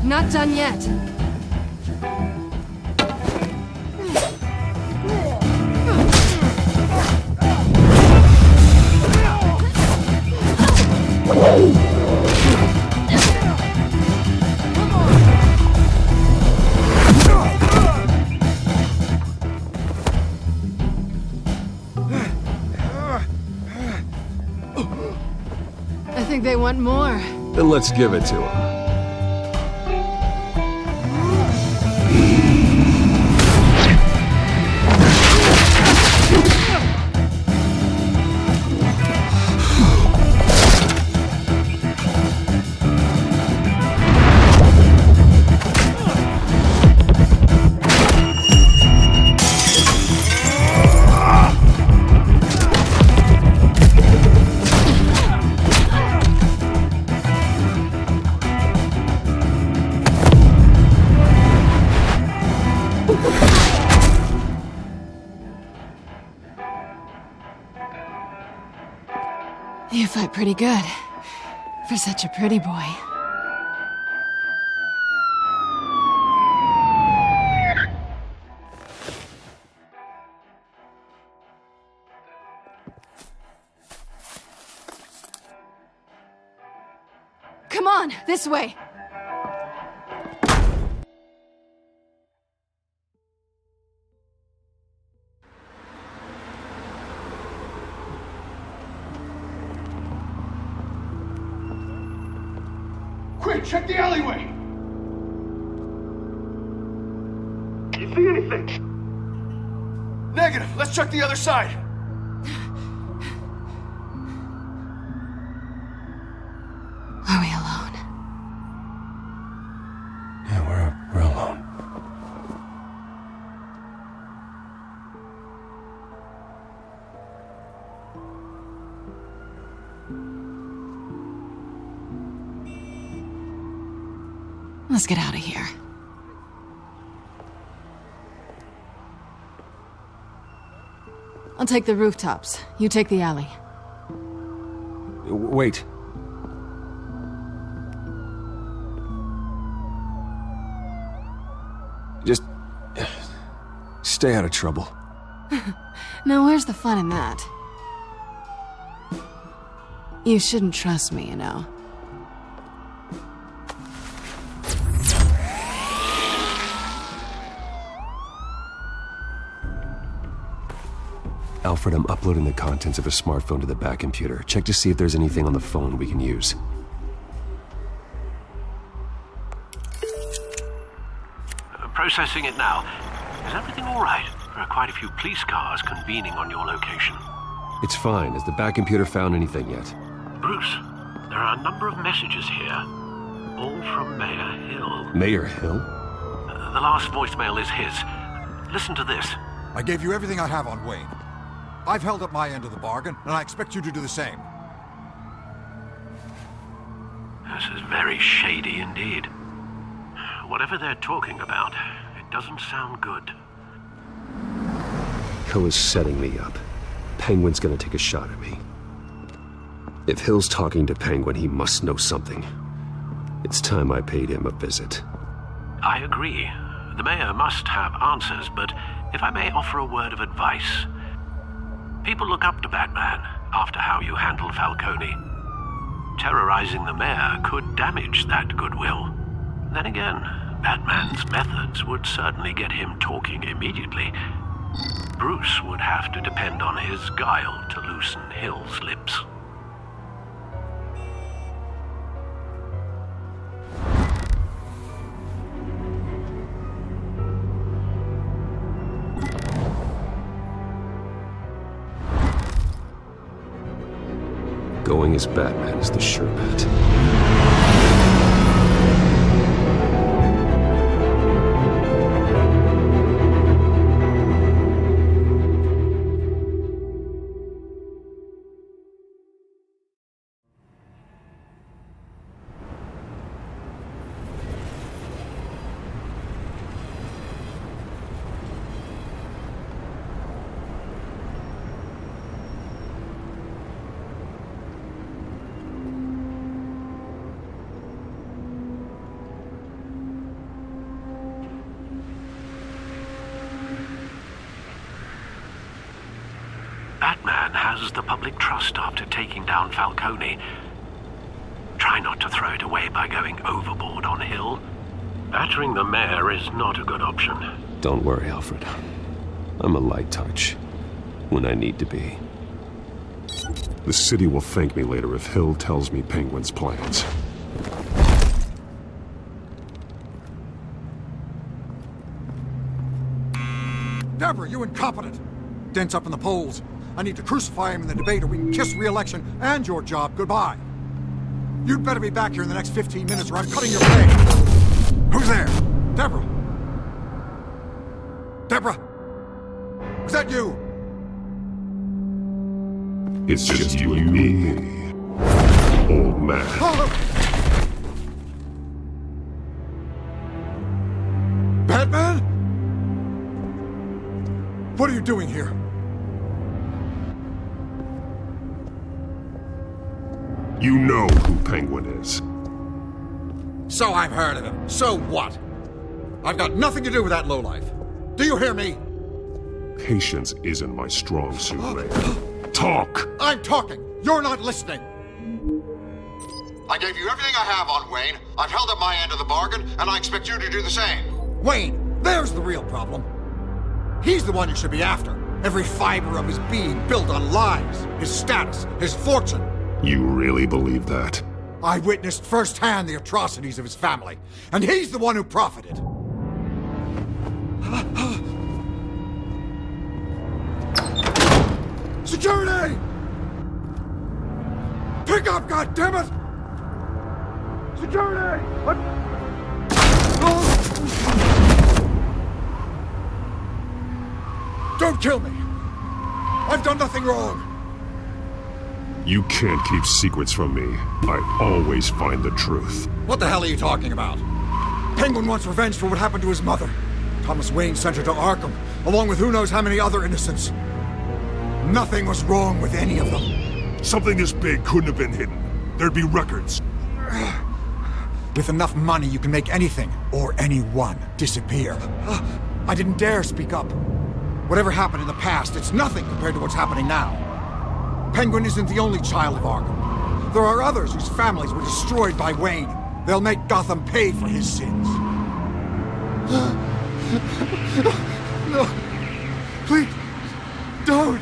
Speaker 5: Not done yet. I think they want more.
Speaker 8: Then let's give it to them.
Speaker 5: You fight pretty good. For such a pretty boy. Come on, this way.
Speaker 14: Quick, check the alleyway!
Speaker 16: You see anything?
Speaker 14: Negative. Let's check the other side.
Speaker 5: Are we alone?
Speaker 10: Yeah, we're alone.
Speaker 5: Let's get out of here. I'll take the rooftops. You take the alley.
Speaker 8: Wait. Just stay out of trouble.
Speaker 5: Now, where's the fun in that? You shouldn't trust me, you know.
Speaker 8: Alfred, I'm uploading the contents of a smartphone to the back computer. Check to see if there's anything on the phone we can use.
Speaker 7: Processing it now. Is everything all right? There are quite a few police cars convening on your location.
Speaker 8: It's fine. Has the back computer found anything yet?
Speaker 7: Bruce, there are a number of messages here. All from Mayor Hill.
Speaker 8: Mayor Hill?
Speaker 7: The last voicemail is his. Listen to this.
Speaker 17: I gave you everything I have on Wayne. I've held up my end of the bargain, and I expect you to do the same.
Speaker 7: This is very shady indeed. Whatever they're talking about, it doesn't sound good.
Speaker 8: Ko is setting me up. Penguin's gonna take a shot at me. If Hill's talking to Penguin, he must know something. It's time I paid him a visit.
Speaker 7: I agree. The mayor must have answers, but if I may offer a word of advice. People look up to Batman after how you handled Falcone. Terrorizing the mayor could damage that goodwill. Then again, Batman's methods would certainly get him talking immediately. Bruce would have to depend on his guile to loosen Hill's lips.
Speaker 8: Going as Batman is the sure bet.
Speaker 7: Batman has the public trust after taking down Falcone. Try not to throw it away by going overboard on Hill. Battering the mayor is not a good option.
Speaker 8: Don't worry, Alfred. I'm a light touch. When I need to be.
Speaker 2: The city will thank me later if Hill tells me Penguin's plans.
Speaker 17: Deborah, you incompetent! Dent's up in the polls. I need to crucify him in the debate or we can kiss re-election and your job goodbye. You'd better be back here in the next 15 minutes or I'm cutting your pay. Who's there? Deborah? Deborah? Was that you?
Speaker 2: It's just you and me, old man.
Speaker 17: Batman? What are you doing here?
Speaker 2: You know who Penguin is.
Speaker 17: So I've heard of him. So what? I've got nothing to do with that lowlife. Do you hear me?
Speaker 2: Patience isn't my strong suit, man. Talk!
Speaker 17: I'm talking. You're not listening.
Speaker 18: I gave you everything I have on Wayne. I've held up my end of the bargain, and I expect you to do the same.
Speaker 17: Wayne, there's the real problem. He's the one you should be after. Every fiber of his being built on lies, his status, his fortune.
Speaker 2: You really believe that?
Speaker 17: I witnessed firsthand the atrocities of his family, and he's the one who profited. Security! Pick up, goddammit! Security! Don't kill me! I've done nothing wrong!
Speaker 2: You can't keep secrets from me. I always find the truth.
Speaker 17: What the hell are you talking about? Penguin wants revenge for what happened to his mother. Thomas Wayne sent her to Arkham, along with who knows how many other innocents. Nothing was wrong with any of them.
Speaker 2: Something this big couldn't have been hidden. There'd be records.
Speaker 17: With enough money, you can make anything, or anyone, disappear. I didn't dare speak up. Whatever happened in the past, it's nothing compared to what's happening now. Penguin isn't the only child of Arkham. There are others whose families were destroyed by Wayne. They'll make Gotham pay for his sins. No. Please. Don't.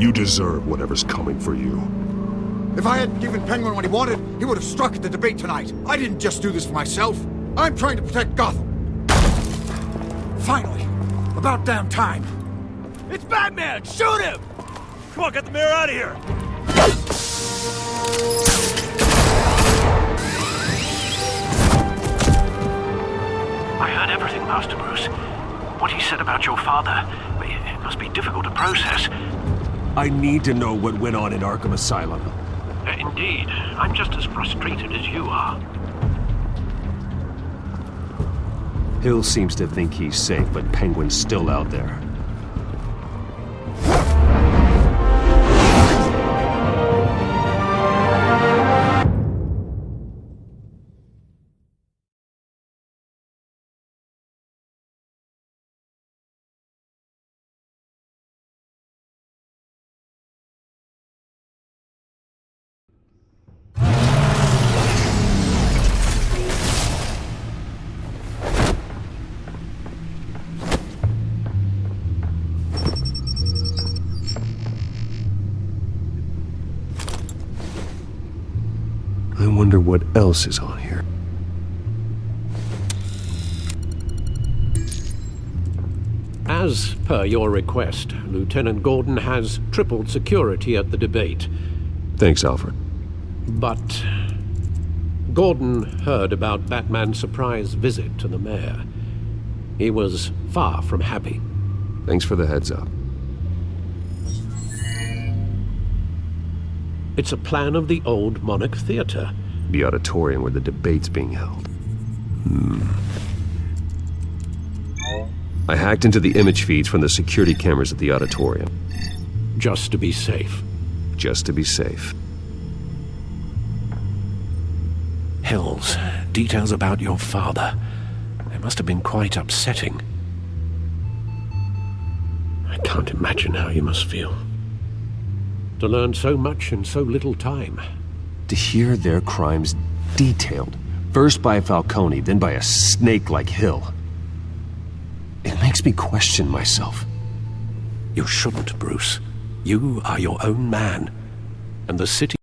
Speaker 2: You deserve whatever's coming for you.
Speaker 17: If I hadn't given Penguin what he wanted, he would have struck at the debate tonight. I didn't just do this for myself. I'm trying to protect Gotham. Finally. About damn time.
Speaker 12: It's Batman! Shoot him! Come on, get the mayor out of here!
Speaker 7: I heard everything, Master Bruce. What he said about your father, it must be difficult to process.
Speaker 8: I need to know what went on in Arkham Asylum.
Speaker 7: Indeed. I'm just as frustrated as you are.
Speaker 8: Hill seems to think he's safe, but Penguin's still out there. I wonder what else is on here.
Speaker 7: As per your request, Lieutenant Gordon has tripled security at the debate.
Speaker 8: Thanks, Alfred.
Speaker 7: But Gordon heard about Batman's surprise visit to the mayor. He was far from happy.
Speaker 8: Thanks for the heads up.
Speaker 7: It's a plan of the old Monarch Theater.
Speaker 8: The auditorium where the debate's being held. I hacked into the image feeds from the security cameras at the auditorium.
Speaker 7: Just to be safe.
Speaker 8: Just to be safe.
Speaker 7: Hills, details about your father. They must have been quite upsetting. I can't imagine how you must feel. To learn so much in so little time.
Speaker 8: To hear their crimes detailed, first by Falcone, then by a snake like Hill. It makes me question myself.
Speaker 7: You shouldn't, Bruce. You are your own man. And the city...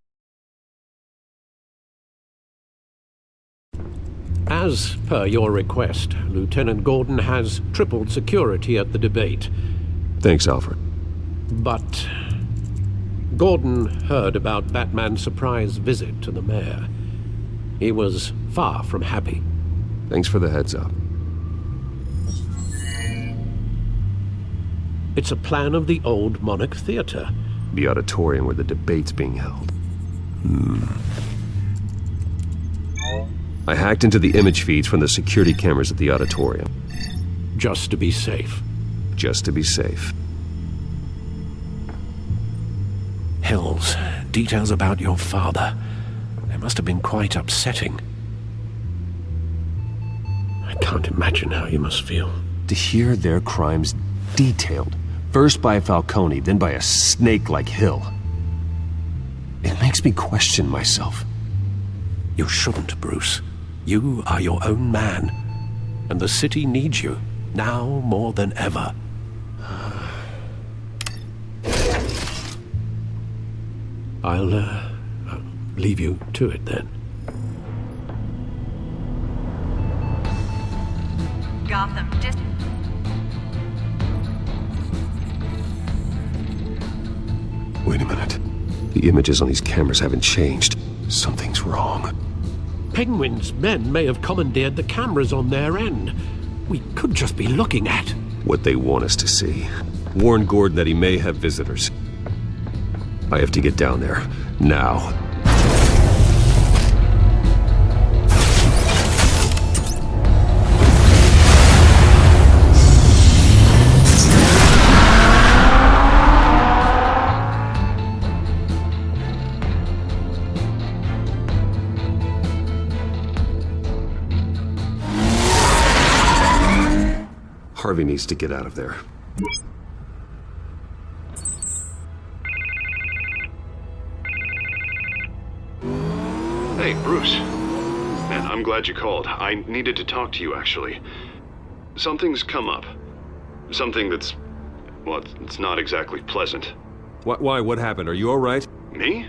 Speaker 7: As per your request, Lieutenant Gordon has tripled security at the debate.
Speaker 8: Thanks, Alfred.
Speaker 7: But Gordon heard about Batman's surprise visit to the mayor. He was far from happy.
Speaker 8: Thanks for the heads up.
Speaker 7: It's a plan of the old Monarch Theater.
Speaker 8: The auditorium where the debate's being held. I hacked into the image feeds from the security cameras at the auditorium.
Speaker 7: Just to be safe.
Speaker 8: Just to be safe.
Speaker 7: Hills, details about your father. They must have been quite upsetting. I can't imagine how you must feel.
Speaker 8: To hear their crimes detailed, first by Falcone, then by a snake like Hill. It makes me question myself.
Speaker 7: You shouldn't, Bruce. You are your own man. And the city needs you, now more than ever. I'll leave you to it then.
Speaker 19: Gotham
Speaker 8: Wait a minute. The images on these cameras haven't changed. Something's wrong.
Speaker 7: Penguin's men may have commandeered the cameras on their end. We could just be looking at
Speaker 8: what they want us to see. Warn Gordon that he may have visitors. I have to get down there. Now. Harvey needs to get out of there.
Speaker 2: Hey, Bruce. Man, I'm glad you called. I needed to talk to you, actually. Something's come up. Something that's... well, it's not exactly pleasant.
Speaker 8: Why? What happened? Are you all right?
Speaker 2: Me?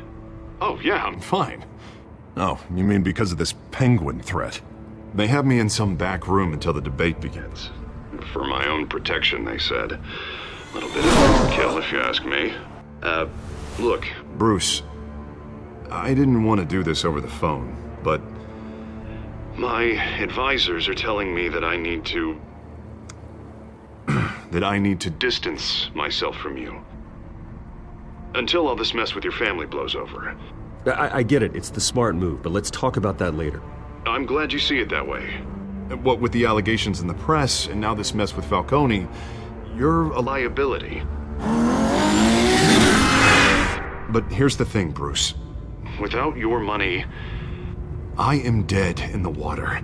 Speaker 2: Oh, yeah, I'm fine.
Speaker 16: Oh, you mean because of this penguin threat? They have me in some back room until the debate begins.
Speaker 2: For my own protection, they said. A little bit of overkill, if you ask me. Look.
Speaker 16: Bruce, I didn't want to do this over the phone, but...
Speaker 2: my advisors are telling me that I need to...
Speaker 16: that I need to...
Speaker 2: distance myself from you. Until all this mess with your family blows over.
Speaker 8: I get it, it's the smart move, but let's talk about that later.
Speaker 2: I'm glad you see it that way. What with the allegations in the press, and now this mess with Falcone, you're a liability. But here's the thing, Bruce. Without your money, I am dead in the water.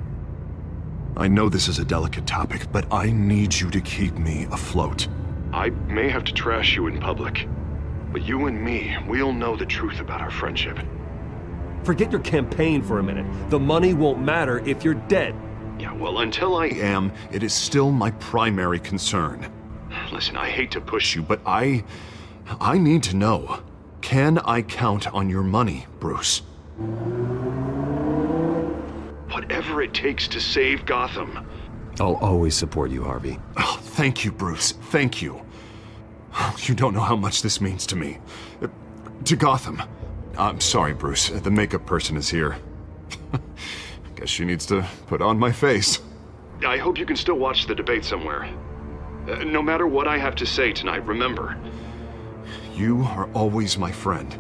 Speaker 2: I know this is a delicate topic, but I need you to keep me afloat. I may have to trash you in public, but you and me, we'll know the truth about our friendship.
Speaker 8: Forget your campaign for a minute. The money won't matter if you're dead.
Speaker 2: Yeah, well, until I am, it is still my primary concern. Listen, I hate to push you, but I need to know. Can I count on your money, Bruce? Whatever it takes to save Gotham.
Speaker 8: I'll always support you, Harvey.
Speaker 2: Oh, thank you, Bruce. Thank you. You don't know how much this means to me. To Gotham. I'm sorry, Bruce. The makeup person is here. Guess she needs to put on my face. I hope you can still watch the debate somewhere. No matter what I have to say tonight, remember, you are always my friend.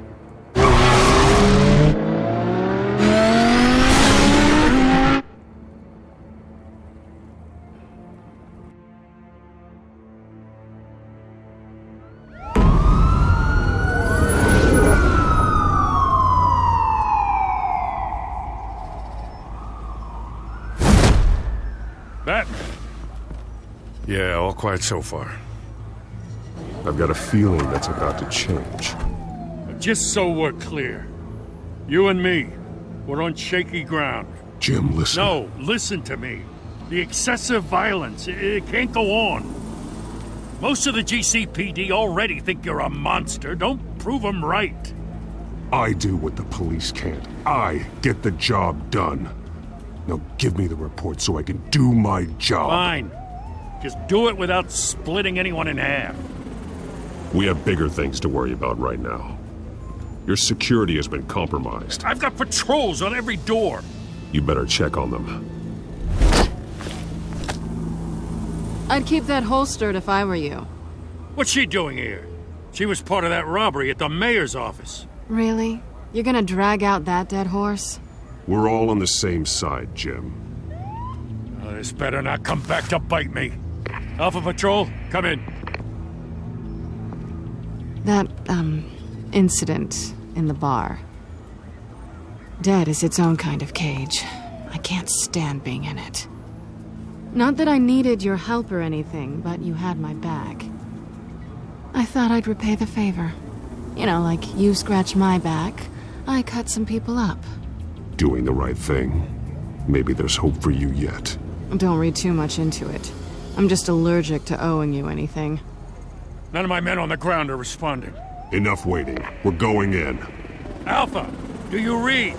Speaker 10: Batman. Yeah, all quiet so far.
Speaker 16: I've got a feeling that's about to change.
Speaker 4: Just so we're clear, you and me, we're on shaky ground.
Speaker 16: Jim, listen.
Speaker 4: No, listen to me. The excessive violence, it can't go on. Most of the GCPD already think you're a monster. Don't prove them right.
Speaker 16: I do what the police can't. I get the job done. Now give me the report so I can do my job.
Speaker 4: Fine. Just do it without splitting anyone in half.
Speaker 16: We have bigger things to worry about right now. Your security has been compromised.
Speaker 4: I've got patrols on every door.
Speaker 16: You better check on them.
Speaker 5: I'd keep that holstered if I were you.
Speaker 4: What's she doing here? She was part of that robbery at the mayor's office.
Speaker 5: Really? You're gonna drag out that dead horse?
Speaker 16: We're all on the same side, Jim.
Speaker 4: Oh, this better not come back to bite me. Alpha Patrol, come in.
Speaker 5: That, incident in the bar. Dead is its own kind of cage. I can't stand being in it. Not that I needed your help or anything, but you had my back. I thought I'd repay the favor. You know, like you scratch my back, I cut some people up.
Speaker 16: Doing the right thing. Maybe there's hope for you yet.
Speaker 5: Don't read too much into it. I'm just allergic to owing you anything.
Speaker 4: None of my men on the ground are responding.
Speaker 16: Enough waiting. We're going in.
Speaker 4: Alpha, do you read?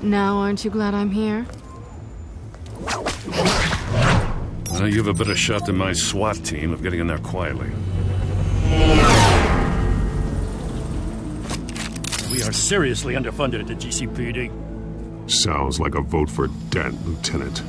Speaker 5: Now aren't you glad I'm here?
Speaker 4: You have a better shot than my SWAT team of getting in there quietly. We are seriously underfunded at the GCPD.
Speaker 16: Sounds like a vote for Dent, Lieutenant.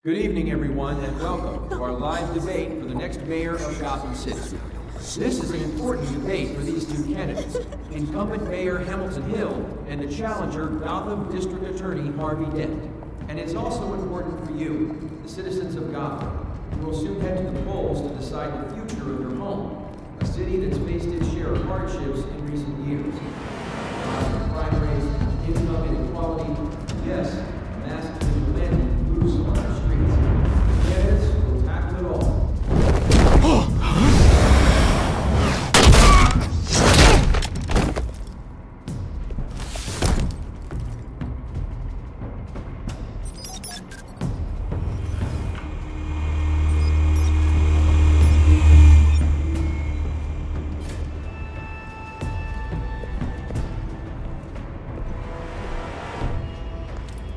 Speaker 19: Good evening, everyone, and welcome to our live debate for the next mayor of Gotham City. This is an important debate for these two candidates, incumbent Mayor Hamilton Hill and the challenger Gotham District Attorney Harvey Dent. And it's also important for you, the citizens of Gotham, who will soon head to the polls to decide the future of your home, a city that's faced its share of hardships in recent years. Crime rates, income inequality, yes, mass vigilante loose on our streets. Candidates will tackle it all.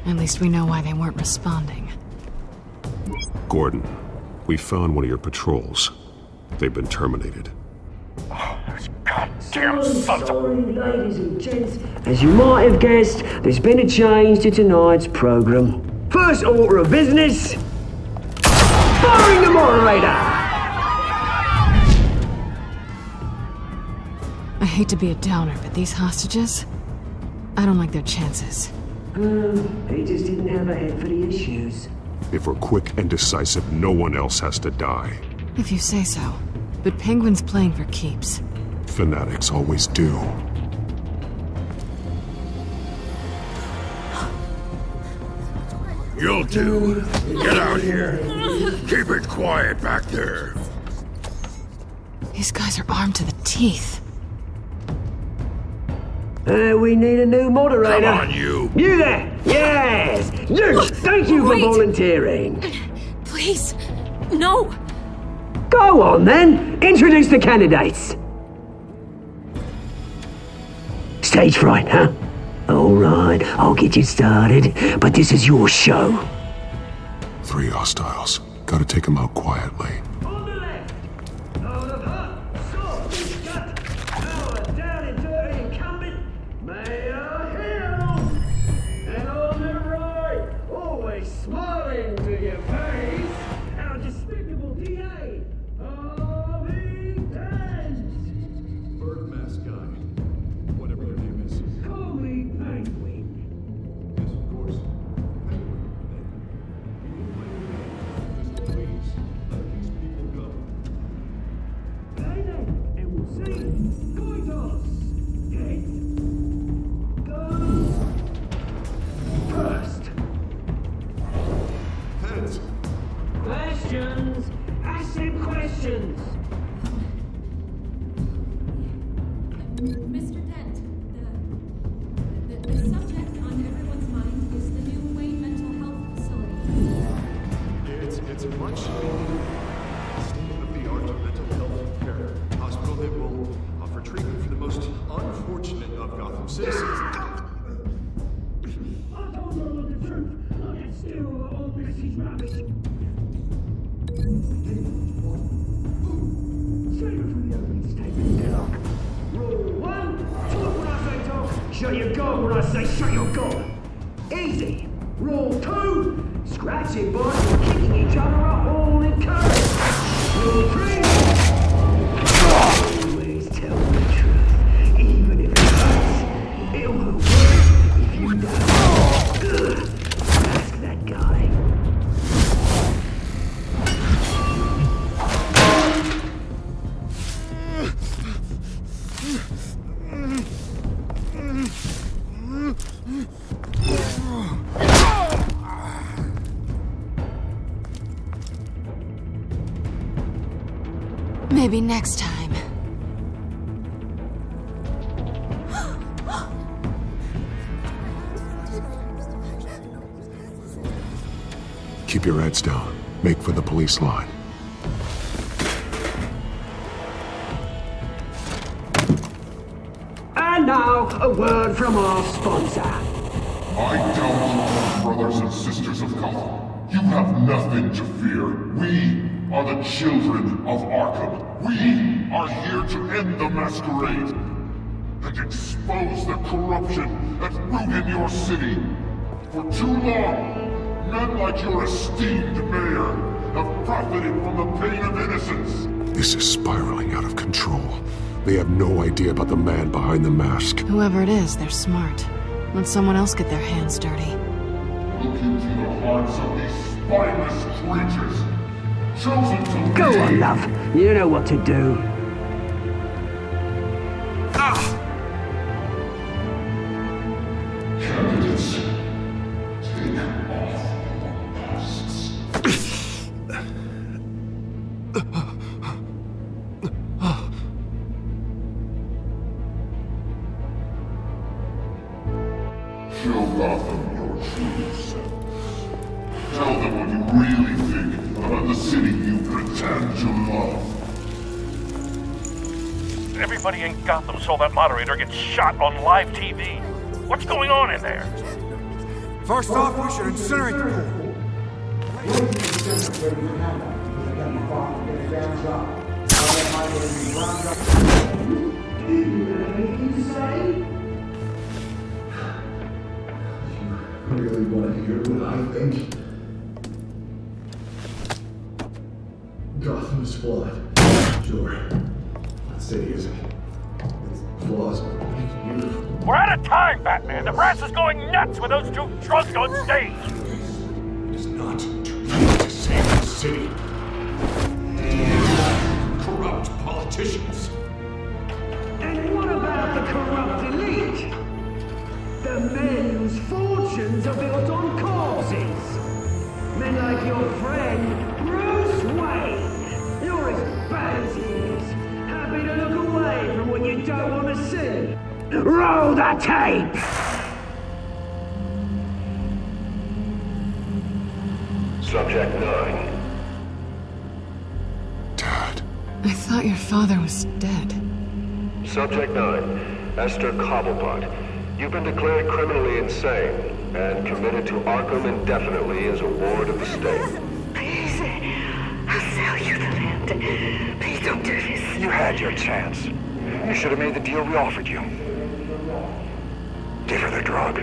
Speaker 5: At least we know why they weren't responding.
Speaker 16: Gordon, we found one of your patrols. They've been terminated.
Speaker 10: Oh, those Damn sons of...
Speaker 1: Sorry, ladies and gents. As you might have guessed, there's been a change to tonight's program. First order of business, firing the moderator!
Speaker 5: I hate to be a downer, but these hostages, I don't like their chances.
Speaker 1: He just didn't have a head for the issues.
Speaker 2: If we're quick and decisive, no one else has to die.
Speaker 5: If you say so. But Penguin's playing for keeps.
Speaker 2: Fanatics always do.
Speaker 10: You'll do. Get out here. Keep it quiet back there.
Speaker 5: These guys are armed to the teeth.
Speaker 1: We need a new moderator.
Speaker 10: Come on, you.
Speaker 1: You there! Yes! You! Thank you for volunteering.
Speaker 3: Please, no!
Speaker 1: Go on then! Introduce the candidates. Stage fright, huh? Alright, I'll get you started, but this is your show.
Speaker 2: 3 hostiles. Gotta take them out quietly.
Speaker 1: On the left, out of her, sword, gut, our down and dirty incumbent, Mayor Hill! And on the right, always smiling to your face, our despicable DA, Harvey Dent!
Speaker 2: Bird mask guy. Whatever your name is.
Speaker 1: Call me Penguin.
Speaker 2: Yes, of course. Just please, let these people go.
Speaker 1: Play then, and we'll see. Coin toss. Heads. Goes. First.
Speaker 2: Heads.
Speaker 1: Questions. Ask them questions.
Speaker 3: Mr. Dent, the subject on everyone's mind is the new Wayne Mental Health Facility.
Speaker 2: It's a much state-of-the-art mental health care hospital that will offer treatment for the most unfortunate of Gotham citizens.
Speaker 1: I told you all the truth. I can steal all Betsy's rubbish. Say it for the opening statement, Doc. Rule 1, talk when I say talk, shut your gob when I say shut your gob. Easy. Rule 2, scratching, biting, and kicking each other are all encouraged. Rule 3, always tell the truth, even if it hurts. It won't work if you don't. Ask that guy.
Speaker 5: Maybe next time.
Speaker 2: Keep your heads down. Make for the police line.
Speaker 1: And now, a word from our sponsor.
Speaker 20: I doubt, brothers and sisters of Gotham, you have nothing to fear. We are the children of Arkham. We are here to end the masquerade and expose the corruption that ruined your city. For too long, men like your esteemed mayor have profited from the pain of innocence.
Speaker 2: This is spiraling out of control. They have no idea about the man behind the mask.
Speaker 5: Whoever it is, they're smart. Let someone else get their hands dirty.
Speaker 20: Look into the hearts of these spineless creatures. Chosen to
Speaker 1: Go on, love. You know what to do.
Speaker 20: Candidates, take off your masks. Show Gotham your true selves. Tell them what you really think about the city you pretend to love.
Speaker 12: Everybody in Gotham saw that moderator get shot on live TV. What's going on in there?
Speaker 17: First off, we should incinerate the pool.
Speaker 20: Really want to hear what I think? Gotham's flawed. Sure. Let's say he isn't. Its flaws make it beautiful.
Speaker 12: We're out of time, Batman. The press is going nuts with those two drunks on stage.
Speaker 20: It's not too late to save the city. Corrupt politicians.
Speaker 1: And what about the corrupt elite? The men whose fortunes are built on corpses. Men like your friend, Bruce Wayne. You're as bad as he is. Happy to look away from what you don't want to see. Roll the tape!
Speaker 7: Subject 9.
Speaker 5: I thought your father was dead.
Speaker 7: Subject 9. Esther Cobblepot. You've been declared criminally insane and committed to Arkham indefinitely as a ward of the state.
Speaker 21: Please, I'll sell you the land. Please don't do this.
Speaker 22: You had your chance. You should have made the deal we offered you. Give her the drug.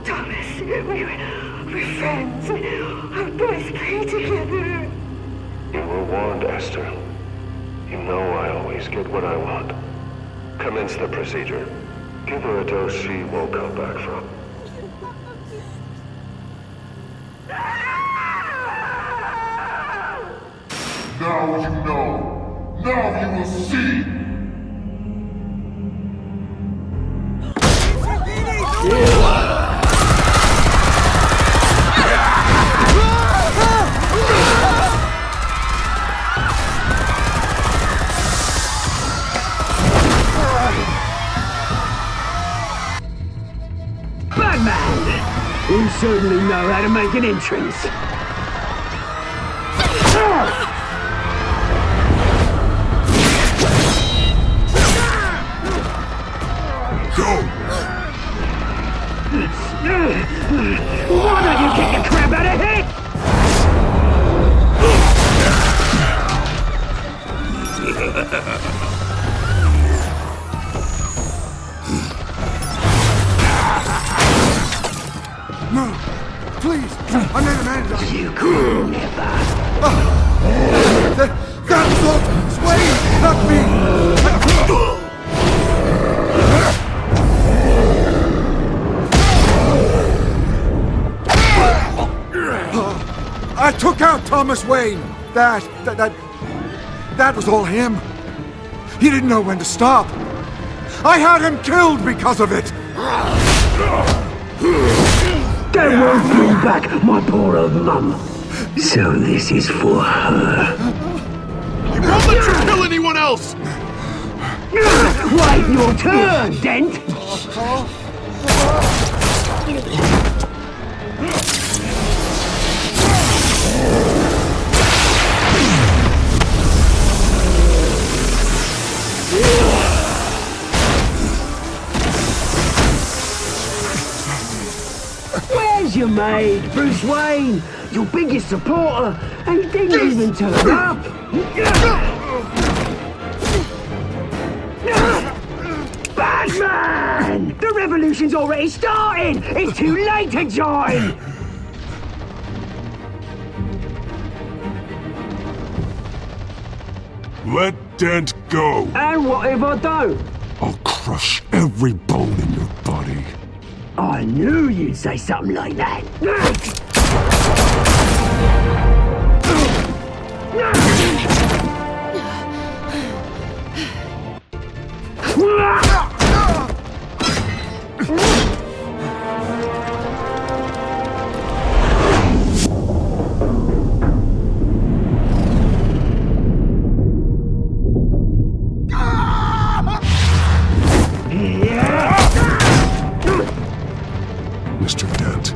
Speaker 21: Thomas, we're friends. Our boys play together.
Speaker 7: You were warned, Esther. You know I always get what I want. Commence the procedure. Give her a dose she won't come back from.
Speaker 20: Now you know. Now you will see.
Speaker 1: Batman! You certainly know how to make an entrance. Why don't you kick the crap out of here?
Speaker 17: No, please, I made a man.
Speaker 1: You could never.
Speaker 17: That's all. Sway, not me. I took out Thomas Wayne. That was all him. He didn't know when to stop. I had him killed because of it.
Speaker 1: That won't bring back my poor old mum. So this is for her.
Speaker 20: I won't let you kill anyone else!
Speaker 1: Wait your turn, Dent! Where's your maid, Bruce Wayne? Your biggest supporter, and he didn't even turn up. Batman! The revolution's already started! It's too late to join!
Speaker 20: Let Dent go.
Speaker 1: And what if I don't?
Speaker 20: I'll crush every bone in your body.
Speaker 1: I knew you'd say something like that.
Speaker 20: Mr. Dent.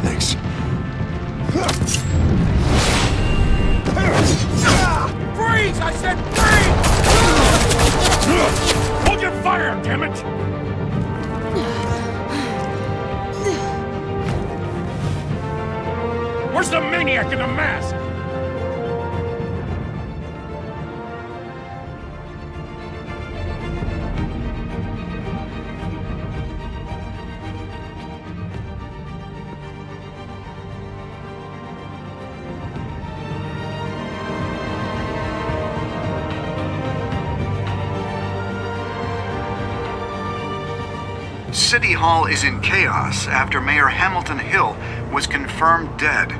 Speaker 2: Thanks.
Speaker 12: Freeze! I said freeze! Hold your fire, damn it! Where's the maniac in the mask?
Speaker 9: City Hall is in chaos after Mayor Hamilton Hill was confirmed dead.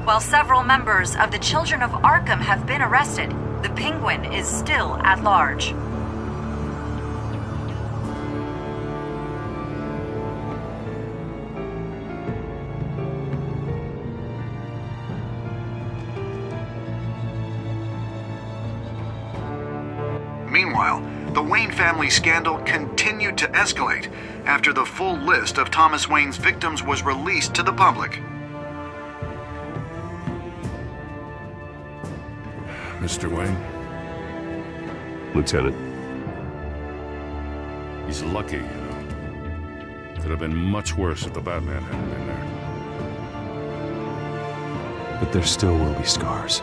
Speaker 11: While several members of the Children of Arkham have been arrested, the Penguin is still at large.
Speaker 9: Meanwhile, the Wayne family scandal continued to escalate after the full list of Thomas Wayne's victims was released to the public.
Speaker 10: Mr. Wayne?
Speaker 8: Lieutenant.
Speaker 4: He's lucky, you know. Could have been much worse if the Batman hadn't been there.
Speaker 8: But there still will be scars.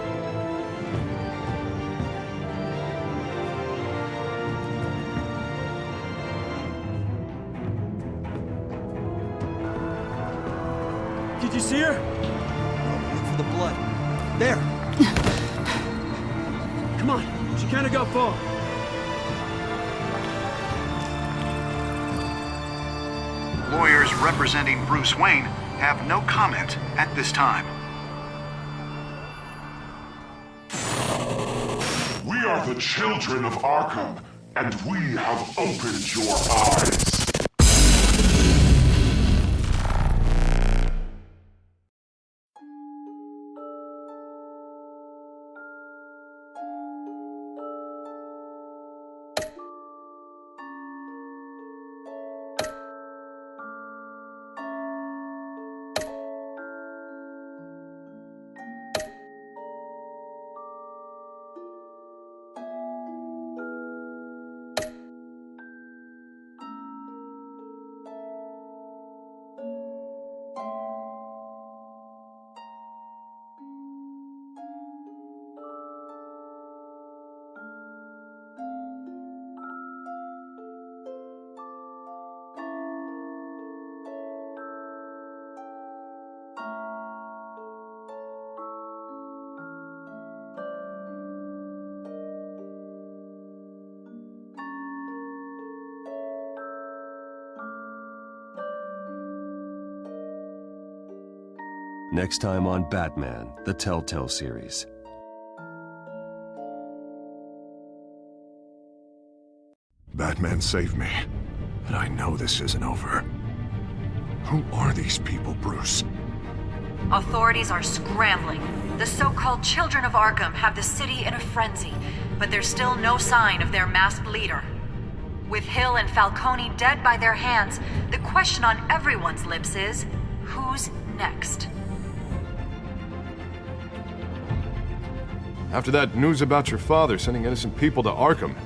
Speaker 13: Did you see her?
Speaker 1: Look for the blood. There.
Speaker 13: Come on, she can't go far.
Speaker 9: Lawyers representing Bruce Wayne have no comment at this time.
Speaker 20: We are the children of Arkham, and we have opened your eyes.
Speaker 8: Next time on Batman, the Telltale Series.
Speaker 2: Batman saved me, but I know this isn't over. Who are these people, Bruce?
Speaker 11: Authorities are scrambling. The so-called Children of Arkham have the city in a frenzy, but there's still no sign of their masked leader. With Hill and Falcone dead by their hands, the question on everyone's lips is, who's next?
Speaker 16: After that news about your father sending innocent people to Arkham,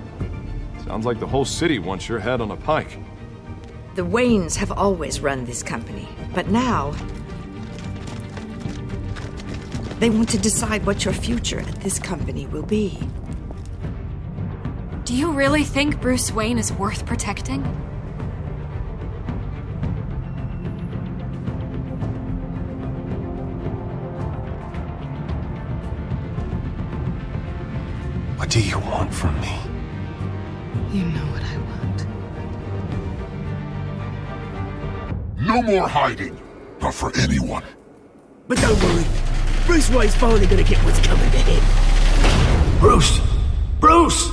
Speaker 16: sounds like the whole city wants your head on a pike.
Speaker 15: The Waynes have always run this company, but now they want to decide what your future at this company will be.
Speaker 3: Do you really think Bruce Wayne is worth protecting?
Speaker 8: What do you want from me?
Speaker 5: You know what I want.
Speaker 20: No more hiding, not for anyone.
Speaker 1: But don't worry, Bruce Wayne's finally gonna get what's coming to him.
Speaker 10: Bruce! Bruce!